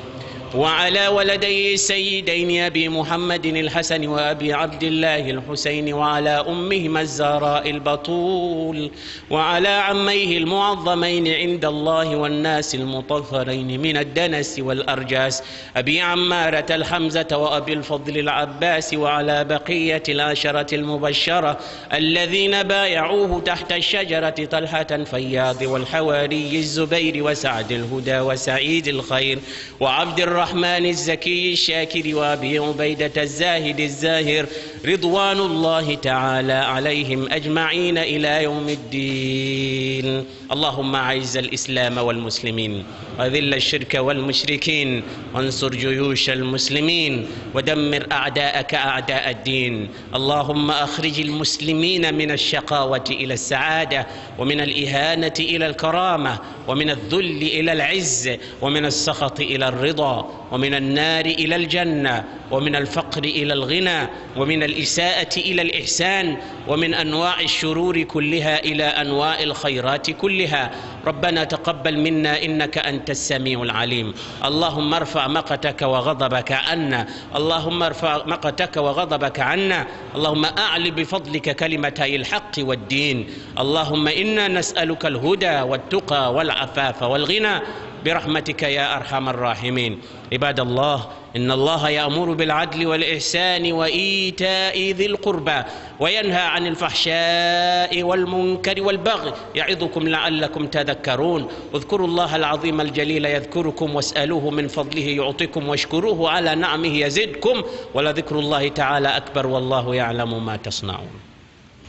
وعلى ولدي السيدين أبي محمد الحسن وأبي عبد الله الحسين، وعلى أمهما الزهراء البطول، وعلى عميه المعظمين عند الله والناس المطهرين من الدنس والأرجاس أبي عمارة الحمزة وأبي الفضل العباس، وعلى بقية العشرة المبشرة الذين بايعوه تحت الشجرة: طلحة فياض، والحواري الزبير، وسعد الهدى، وسعيد الخير، وعبد الرحمن الزكي الشاكر، وأبي عبيدة الزاهد الزاهر، رضوان الله تعالى عليهم أجمعين إلى يوم الدين. اللهم أعز الإسلام والمسلمين، وذل الشرك والمشركين، وانصر جيوش المسلمين، ودمر أعداءك أعداء الدين. اللهم أخرج المسلمين من الشقاوة إلى السعادة، ومن الإهانة إلى الكرامة، ومن الذل إلى العز، ومن السخط إلى الرضا. ومن النار إلى الجنة، ومن الفقر إلى الغنى، ومن الإساءة إلى الإحسان، ومن أنواع الشرور كلها إلى أنواع الخيرات كلها. ربنا تقبل منا إنك أنت السميع العليم. اللهم ارفع مقتك وغضبك عنا، اللهم ارفع مقتك وغضبك عنا، اللهم أعل بفضلك كلمتي الحق والدين. اللهم إنا نسألك الهدى والتقى والعفاف والغنى برحمتك يا أرحم الراحمين. عباد الله، إن الله يأمر بالعدل والإحسان وإيتاء ذي القربى وينهى عن الفحشاء والمنكر والبغي يعظكم لعلكم تذكرون. اذكروا الله العظيم الجليل يذكركم، واسألوه من فضله يعطيكم، واشكروه على نعمه يزدكم، ولذكر الله تعالى أكبر والله يعلم ما تصنعون.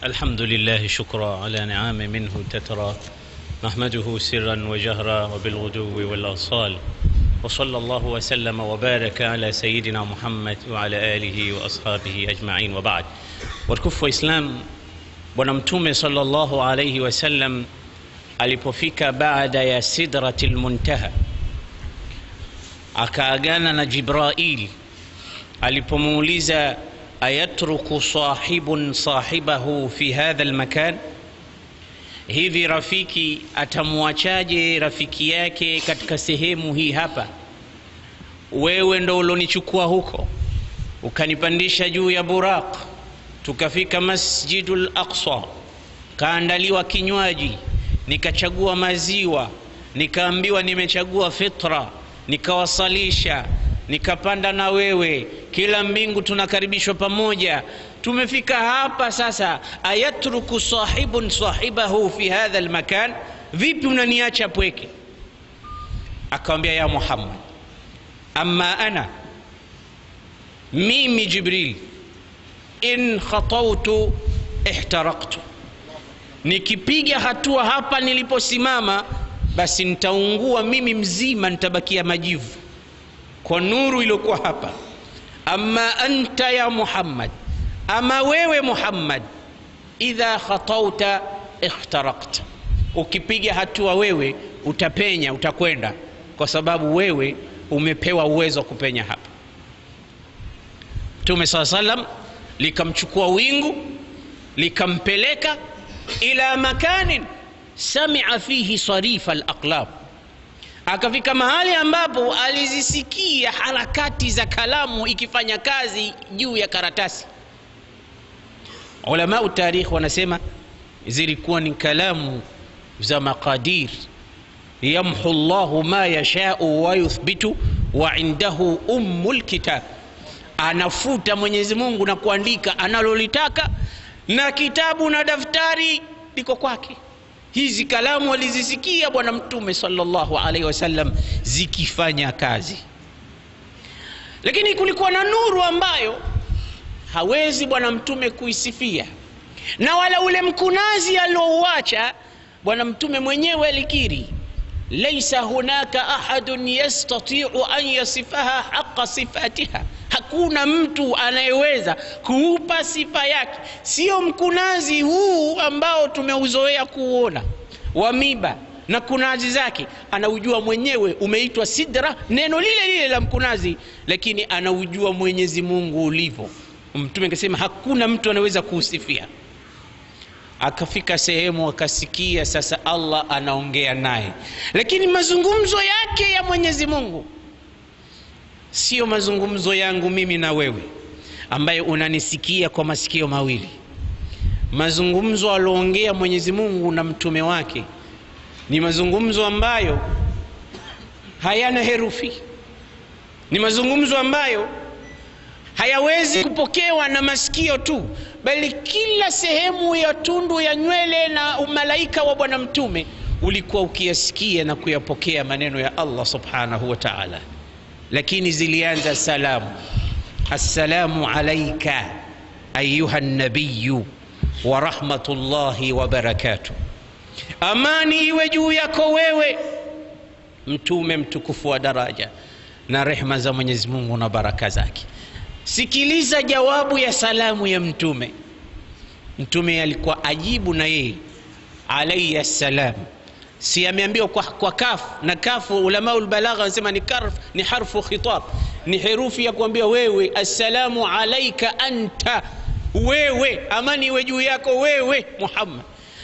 الحمد لله شكرا على نعام منه تترى، نحمده سرا وجهرا وبالغدو والآصال، وصلى الله وسلم وبارك على سيدنا محمد وعلى آله وأصحابه أجمعين، وبعد. Watukufu wa Islam, Bwana Mtume sallallahu alayhi wasallam alipofika baada ya Sidratil Muntaha akaagana na Jibrail alipomuuliza ayatruku sahibun sahibahu fi hadha almakan, hivi rafiki atamuachaje rafiki yake katika sehemu hii hapa? Wewe ndo ulonichukua huko ukanipandisha juu ya buraq, tukafika Masjidul Aqsa, kaandaliwa kinywaji, nikachagua maziwa, nikaambiwa nimechagua fitra, nikawasalisha, nikapanda na wewe, kila mbingu tunakaribishwa pamoja. Tumefika hapa sasa, ayatruku sahibun sahibahu fi hadha almakan, vipi unaniacha pweke? Akamwambia, ya Muhammad, amma ana, mimi Jibril, in khatawtu ihtaraqtu, nikipiga hatua hapa niliposimama basi nitaungua mimi mzima, nitabakia majivu kwa nuru iliyokuwa hapa. Amma anta ya Muhammad, ama wewe Muhammad, idha khatawta ihtaraqta, ukipiga hatua wewe utapenya, utakwenda, kwa sababu wewe umepewa uwezo kupenya hapa. Mtume sallam likamchukua wingu likampeleka ila makanin sami'a fihi sarifa al-aqlab, akafika mahali ambapo alizisikia harakati za kalamu ikifanya kazi juu ya karatasi. Ulama utarikh wanasema zilikuwa ni kalamu za maqadir, yamhu Allahu ma yasha'u wa yuthbitu wa indahu ummul kitab, anafuta Mwenyezi Mungu na kuandika analolitaka, na kitabu na daftari liko kwake. Hizi kalamu alizisikia Bwana Mtume sallallahu alaihi wasallam zikifanya kazi, lakini kulikuwa na nuru ambayo hawezi Bwana Mtume kuisifia, na wala ule mkunazi aliouacha Bwana Mtume mwenyewe alikiri, laysa hunaka ahadun yastati'u an yasifaha haqqa sifatiha, hakuna mtu anayeweza kuupa sifa yake. Sio mkunazi huu ambao tumeuzoea kuona wa miba na kunazi zake, anaujua mwenyewe, umeitwa sidra, neno lile lile la mkunazi, lakini anaujua Mwenyezi Mungu ulivyo. Mtume akasema hakuna mtu anaweza kuusifia. Akafika sehemu akasikia sasa Allah anaongea naye, lakini mazungumzo yake ya Mwenyezi Mungu sio mazungumzo yangu mimi na wewe ambaye unanisikia kwa masikio mawili. Mazungumzo aliyoongea Mwenyezi Mungu na mtume wake ni mazungumzo ambayo hayana herufi, ni mazungumzo ambayo hayawezi kupokewa na masikio tu, bali kila sehemu ya tundu ya nywele na umalaika wa Bwana Mtume ulikuwa ukiyasikia na kuyapokea maneno ya Allah subhanahu wa ta'ala. Lakini zilianza salamu, assalamu alayka ayuha nabiyyu wa rahmatullahi wa barakatuh, amani iwe juu yako wewe mtume mtukufu wa daraja, na rehema za Mwenyezi Mungu na baraka zake. Sikiliza jawabu ya salamu ya mtume. Mtume alikuwa ajibu na yeye alayhi salam, si ameambiwa kwa kafu, na kafu ulama ulbalagha wanasema ni harfu khitab, ni herufi ya kuambia wewe, assalamu alayka anta, wewe, amani iwe juu yako wewe Muhammad.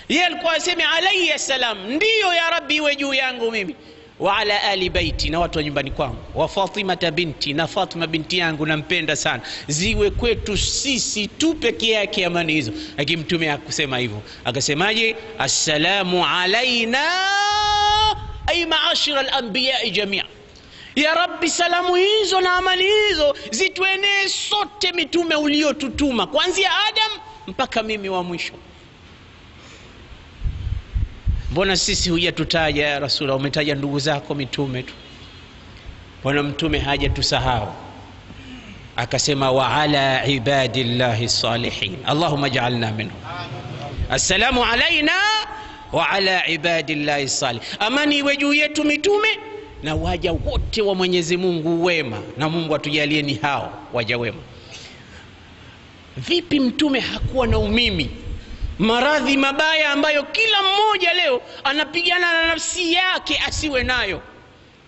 Yeye alikuwa asema alayya salam, ndiyo ya Rabbi iwe juu yangu mimi, wa ala ali baiti, na watu wa nyumbani kwangu, wa Fatima binti, na Fatima binti yangu nampenda sana, ziwe kwetu sisi tu peke yake amani hizo. Lakini mtume hakusema hivyo, akasemaje? Assalamu alaina ay ma'ashira al-anbiya jami'a, ya Rabbi salamu hizo na amani hizo zituenee sote mitume uliotutuma kuanzia Adam mpaka mimi wa mwisho. Mbona sisi hujatutaja ya Rasulullah? Umetaja ndugu zako mitume tu. Bwana mtume haja tusahau, akasema wa ala ibadillahi salihin, Allahumma ja'alna minhum. Assalamu alaina wa ala ibadillahi salih, amani iwe juu yetu mitume na waja wote wa Mwenyezi Mungu wema, na Mungu atujalie ni hao waja wema. Vipi mtume hakuwa na umimi, maradhi mabaya ambayo kila mmoja leo anapigana na nafsi yake asiwe nayo?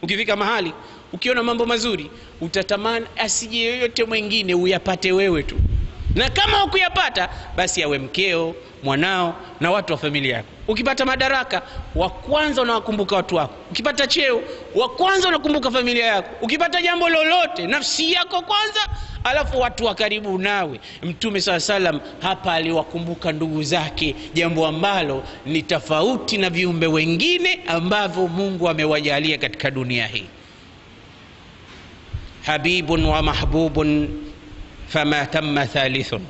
Ukifika mahali ukiona mambo mazuri utatamani asije yoyote mwingine, uyapate wewe tu, na kama ukuyapata basi awe mkeo, mwanao na watu wa familia yako. Ukipata madaraka, wa kwanza unawakumbuka watu wako. Ukipata cheo, wa kwanza unakumbuka familia yako. Ukipata jambo lolote, nafsi yako kwanza, alafu watu wa karibu nawe. Mtume SAW hapa aliwakumbuka ndugu zake, jambo ambalo ni tofauti na viumbe wengine ambavyo Mungu amewajalia katika dunia hii. Habibun wa mahbubun fama tamma thalithun.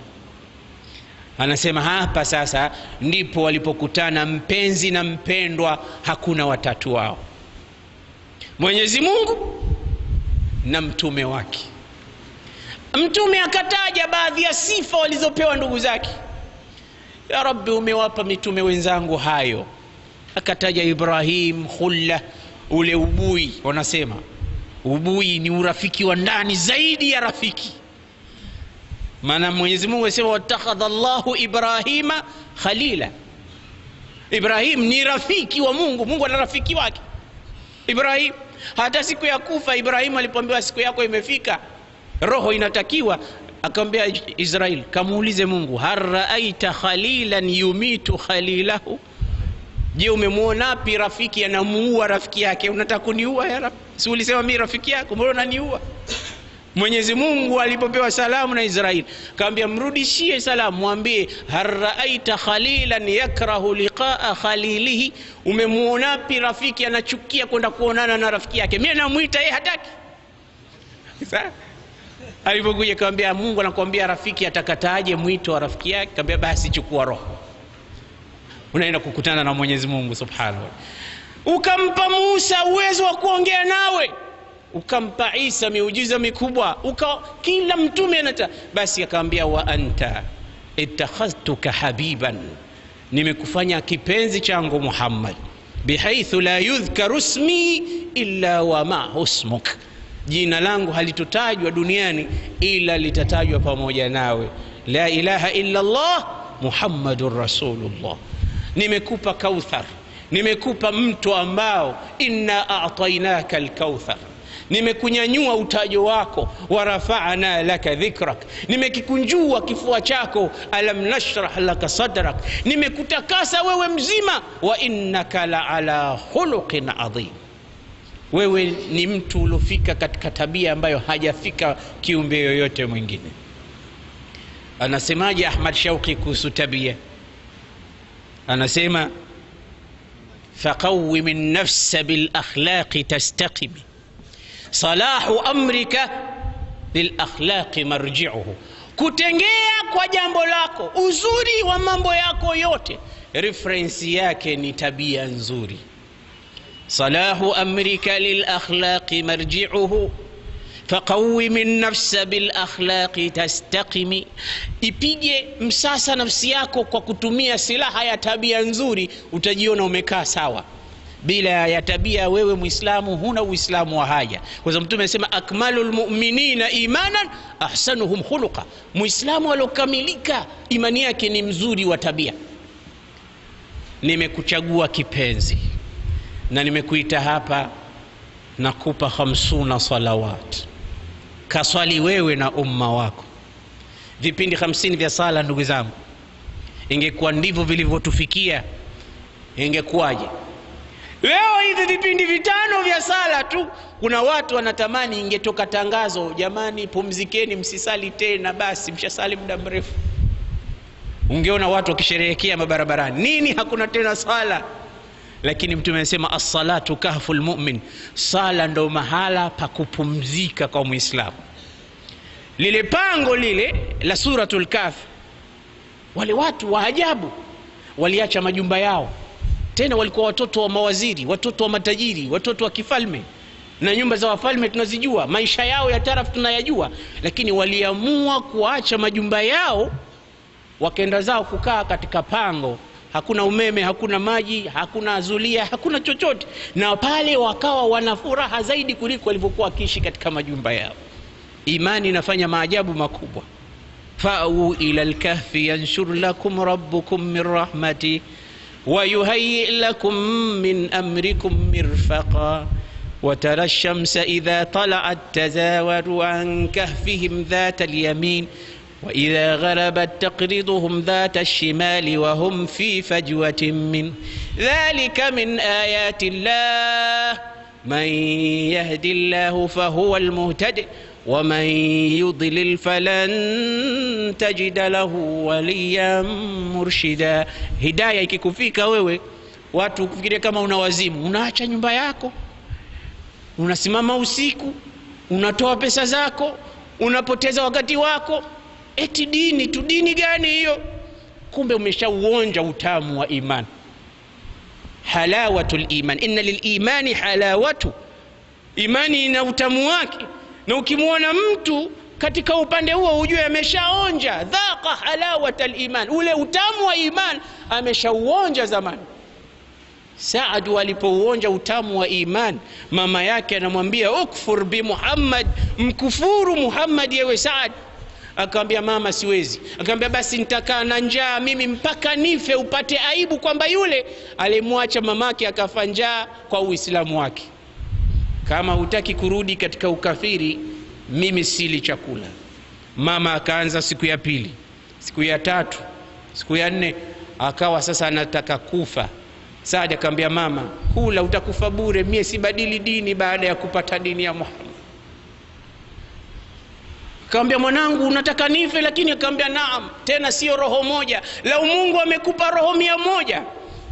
Anasema hapa sasa ndipo walipokutana mpenzi na mpendwa, hakuna watatu wao, Mwenyezi Mungu na mtume wake. Mtume akataja baadhi ya sifa walizopewa ndugu zake. Ya Rabbi, umewapa mitume wenzangu hayo. Akataja Ibrahim, khulla, ule ubui. Wanasema ubui ni urafiki wa ndani zaidi ya rafiki. Maana Mwenyezi Mungu asema watakhadha Allahu Ibrahima khalila. Ibrahim ni rafiki wa Mungu, Mungu ana rafiki wake. Ibrahim hata siku ya kufa, Ibrahim alipoambiwa siku yako imefika, roho inatakiwa, akamwambia Israel, kamuulize Mungu, har raaita khalilan yumitu khalilahu, je, umemuona wapi rafiki anamuua rafiki yake? Unataka kuniua ya Rabbi? Si ulisema mimi rafiki yako, mbona unaniua? Mwenyezi Mungu alipopewa salamu na Israeli, akamwambia mrudishie salamu, mwambie har raaita khalilan yakrahu liqaa khalilihi, umemuona wapi rafiki anachukia kwenda kuonana na rafiki yake? Mimi namuita yeye hataki. Sasa alipokuja akamwambia Mungu anakuambia rafiki atakataje mwito wa rafiki yake? Akamwambia basi chukua roho, unaenda kukutana na Mwenyezi Mungu subhanahu. Ukampa Musa uwezo wa kuongea nawe, ukampa Isa miujiza mikubwa, kila mtume anata. Basi akamwambia wa anta ittakhadhtuka habiban, nimekufanya kipenzi changu Muhammad, bihaithu la yudhkaru ismi illa wa ma ismuk, jina langu halitotajwa duniani ila litatajwa pamoja nawe. La ilaha illa Allah Muhammadur Rasulullah. Nimekupa kauthar, nimekupa mto ambao inna a'tainaka al-kauthar, nimekunyanyua utajo wako, wa rafa'na laka dhikrak, nimekikunjua kifua chako, alam nashrah laka sadrak, nimekutakasa wewe mzima, wa innaka la ala khuluqin adhim, wewe ni mtu ulofika katika tabia ambayo hajafika kiumbe yoyote mwingine. Anasemaje Ahmad Shauqi kuhusu tabia? Anasema faqawwim an-nafs bil akhlaq tastaqim, salahu amrika bil akhlaq marji'uhu, kutengea kwa jambo lako, uzuri wa mambo yako yote reference yake ni tabia nzuri. Salahu amrika lil akhlaq marji'uhu faqawwim an-nafs bil akhlaq tastaqim, ipige msasa nafsi yako kwa kutumia silaha ya tabia nzuri, utajiona umekaa sawa. Bila ya tabia wewe Muislamu huna Uislamu wa haja, kwa sababu Mtume anasema akmalul mu'minina imanan ahsanuhum khuluqa, Muislamu alokamilika imani yake ni mzuri wa tabia. Nimekuchagua kipenzi, na nimekuita hapa nakupa 50 salawat, kaswali wewe na umma wako. Vipindi 50 vya sala ndugu zangu, ingekuwa ndivyo vilivyotufikia ingekuwaje? Leo hivi vipindi 5 vya sala tu, kuna watu wanatamani ingetoka tangazo, jamani pumzikeni msisali tena, basi mshasali muda mrefu. Ungeona watu wakisherehekea mabarabarani, nini hakuna tena sala. Lakini Mtume anasema as-salatu kahful mu'min, sala ndo mahala pa kupumzika kwa Muislamu. Lile pango lile la suratul Kahf, wale watu wa ajabu waliacha majumba yao, tena walikuwa watoto wa mawaziri, watoto wa matajiri, watoto wa kifalme, na nyumba za wafalme tunazijua, maisha yao ya tarafu tunayajua, lakini waliamua kuacha majumba yao wakaenda zao kukaa katika pango. Hakuna umeme, hakuna maji, hakuna zulia, hakuna chochote, na pale wakawa wana furaha zaidi kuliko walivyokuwa wakiishi katika majumba yao. Imani inafanya maajabu makubwa. Fa'u ila al-kahfi yanshur lakum rabbukum min rahmati wa yuhayyi lakum min amrikum mirfaqa wa tara ash-shamsa idha tala'at tazawaru an kahfihim dhata al-yamin wa idha gharabat taqriduhum dhata ash-shimali wa hum fi fajwatin min dhalika min ayati Allah man yahdi Allah fa huwa al-muhtadi ومن يضلل فلن تجد له وليا مرشدا. Hidayah ikikufika wewe, watu kufikiria kama una wazimu, unaacha nyumba yako, unasimama usiku, unatoa pesa zako, unapoteza wakati wako, eti dini tu. Dini gani hiyo? Kumbe umeshauonja utamu wa iman, halawatul iman. Inna lilimani halawatu, imani ina utamu wake. Na ukimwona mtu katika upande huo ujue ameshaonja dhaqa halawatal iman, ule utamu wa iman ameshauonja zamani. Saad alipouonja utamu wa iman, mama yake anamwambia ukfur bi Muhammad, mkufuru Muhammad yewe Saad. Akamwambia mama siwezi. Akamwambia basi nitakaa na njaa mimi mpaka nife, upate aibu kwamba yule alimwacha mamake akafa njaa kwa Uislamu wake. Kama hutaki kurudi katika ukafiri, mimi sili chakula. Mama akaanza siku ya pili, siku ya tatu, siku ya 4, akawa sasa anataka kufa. Saad akamwambia mama, kula utakufa bure, mimi sibadili dini baada ya kupata dini ya Muhammad. Akamwambia mwanangu unataka nife? Lakini akamwambia naam, tena sio roho moja, lau Mungu amekupa roho 100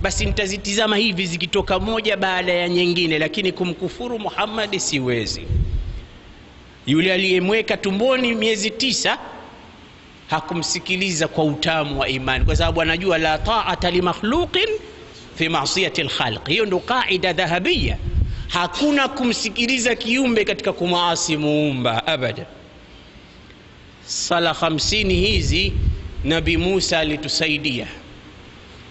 basi nitazitizama hivi zikitoka moja baada ya nyingine, lakini kumkufuru Muhammad siwezi. Yule aliyemweka tumboni miezi 9 hakumsikiliza kwa utamu wa imani, kwa sababu anajua la ta'ata li makhluqin fi ma'siyati al-khalq. Hiyo ndo kaida dhahabia, hakuna kumsikiliza kiumbe katika kumaasi muumba abada. Sala 50 hizi Nabii Musa alitusaidia.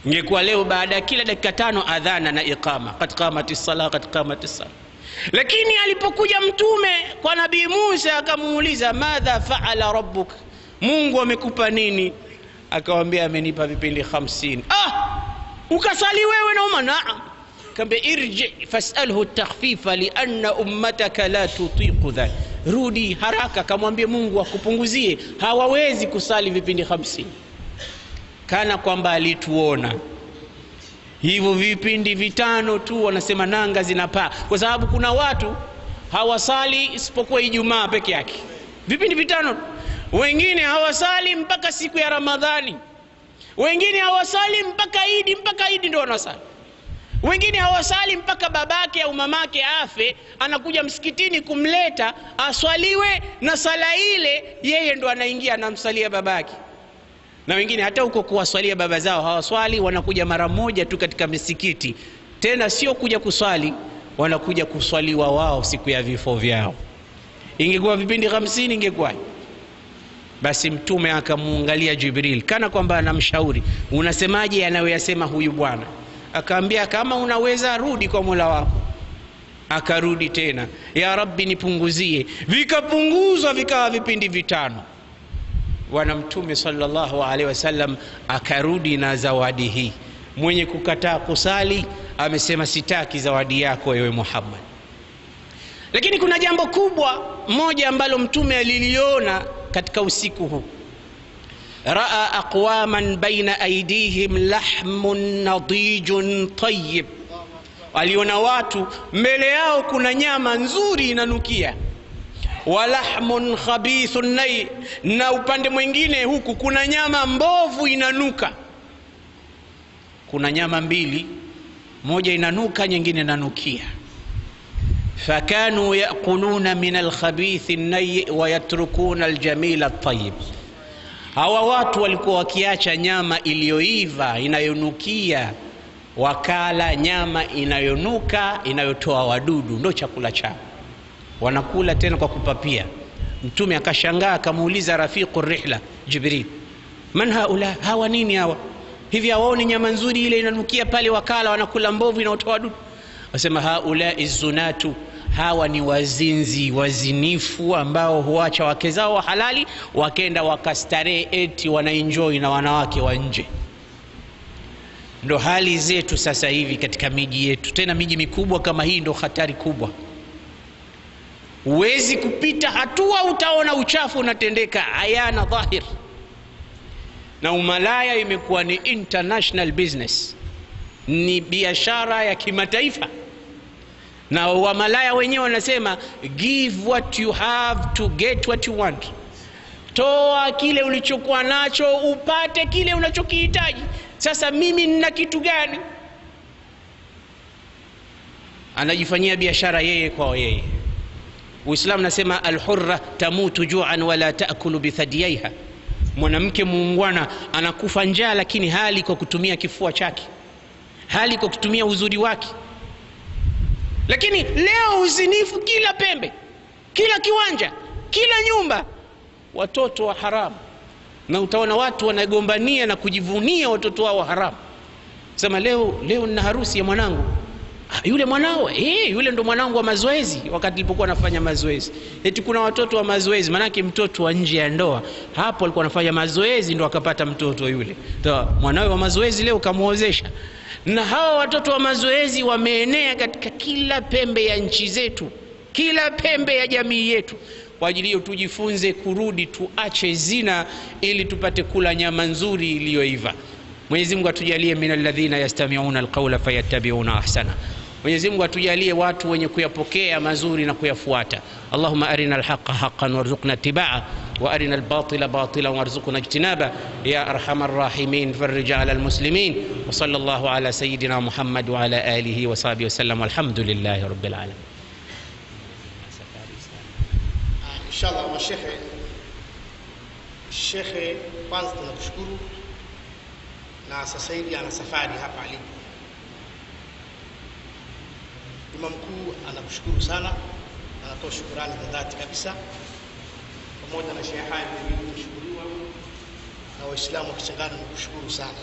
Ingekuwa leo baada ya kila dakika 5 adhana na iqama, qad qamatis salah, qad qamatis salah. Lakini alipokuja mtume kwa Nabii Musa akamuuliza madha fa'ala rabbuk, Mungu amekupa nini? Akamwambia amenipa vipindi 50. Ukasali wewe na umma? Naam. Kambe irji fas'alhu at-takhfifa li anna ummataka la tutiqu dha, rudi haraka kamwambie Mungu akupunguzie, hawawezi kusali vipindi 50. Kana kwamba alituona hivyo vipindi 5 tu wanasema nanga zinapaa, kwa sababu kuna watu hawasali isipokuwa Ijumaa peke yake, vipindi 5. Wengine hawasali mpaka siku ya Ramadhani, wengine hawasali mpaka Idi ndio wanasali, wengine hawasali mpaka babake au mamake afe, anakuja msikitini kumleta aswaliwe na sala ile, yeye ndo anaingia anamsalia babake. Na wengine hata huko kuwaswalia baba zao hawaswali, wanakuja mara moja tu katika misikiti, tena sio kuja kuswali, wanakuja kuswaliwa wao siku ya vifo vyao. Ingekuwa vipindi 50 ingekuwa. Basi mtume akamuangalia Jibril kana kwamba anamshauri, unasemaje anayoyasema huyu bwana? Akaambia kama unaweza rudi kwa Mola wako. Akarudi tena, ya Rabbi nipunguzie. Vikapunguzwa vikawa vipindi 5. Bwana Mtume sallallahu alaihi wasallam akarudi na zawadi hii. Mwenye kukataa kusali amesema sitaki zawadi yako ewe Muhammad. Lakini kuna jambo kubwa moja ambalo mtume aliliona katika usiku huu. Raa aqwaman baina aydihim lahmun nadijun tayyib. Aliona watu mbele yao kuna nyama nzuri inanukia, walahmun khabithun nay, na upande mwingine huku kuna nyama mbovu inanuka. Kuna nyama mbili, moja inanuka nyingine inanukia. Fakanu yakuluna min alkhabithi nay wa yatrukuna aljamila at-tayyib. Hawa watu walikuwa wakiacha nyama iliyoiva inayonukia, wakala nyama inayonuka inayotoa wadudu, ndo chakula chao. Wanakula tena kwa kupapia. Mtume akashangaa, akamuuliza rafiqur rihla Jibril, man haula, hawa nini hawa? Hivi hawaoni nyama nzuri ile inanukia pale, wakala wanakula mbovu inayotoa wadudu? Wasema haula izunatu, hawa ni wazinzi, wazinifu ambao huacha wake zao wa halali wakenda wakastarehe eti wanaenjoy na wanawake wa nje. Ndo hali zetu sasa hivi katika miji yetu, tena miji mikubwa kama hii ndo hatari kubwa. Huwezi kupita hatua utaona uchafu unatendeka, hayana dhahir. Na umalaya imekuwa ni international business, ni biashara ya kimataifa. Na wamalaya wenyewe wanasema give what you have to get what you want. Toa kile ulichokuwa nacho upate kile unachokihitaji. Sasa mimi nina kitu gani? Anajifanyia biashara yeye kwa yeye. Uislamu nasema alhurra tamutu ju'an wala taakulu bithadiyaiha. Mwanamke muungwana anakufa njaa, lakini hali kwa kutumia kifua chake, hali kwa kutumia uzuri wake. Lakini leo uzinifu kila pembe, kila kiwanja, kila nyumba, watoto wa haramu. Na utaona watu wanagombania na kujivunia watoto wao wa haramu. Sema leo nina harusi ya mwanangu. Yule mwanao, yule ndo mwanangu wa mazoezi wakati nilipokuwa nafanya mazoezi. Eti kuna watoto wa mazoezi, manake mtoto wa nje ya ndoa. Hapo alikuwa anafanya mazoezi ndo akapata mtoto yule. Mwanawe wa mazoezi leo kamuozesha. Na hawa watoto wa mazoezi wameenea katika kila pembe ya nchi zetu, kila pembe ya jamii yetu. Kwa ajili hiyo tujifunze kurudi, tuache zina ili tupate kula nyama nzuri iliyoiva. Mwenyezi Mungu atujalie minal ladhina yastami'una alqawla fayattabi'una ahsana. Mwenyezi Mungu atujalie watu wenye kuyapokea mazuri na kuyafuata. Allahumma arina alhaqqa haqqan warzuqna ittiba'a wa arina albatila batilan warzuqna ijtinaba ya arhamar rahimin. Farij 'ala almuslimin wa sallallahu ala sayyidina Muhammad wa ala alihi wa sahbihi wasallam. Walhamdulillahi rabbil alamin. Inshallah Sheikh, kwanza tunakushukuru, na sasa hivi ana safari hapa alipo. Imam mkuu anakushukuru sana, anatoa shukrani za dhati kabisa, pamoja na Sheikh Haji kushukuriwa, na Waislamu wakichangana na kushukuru sana.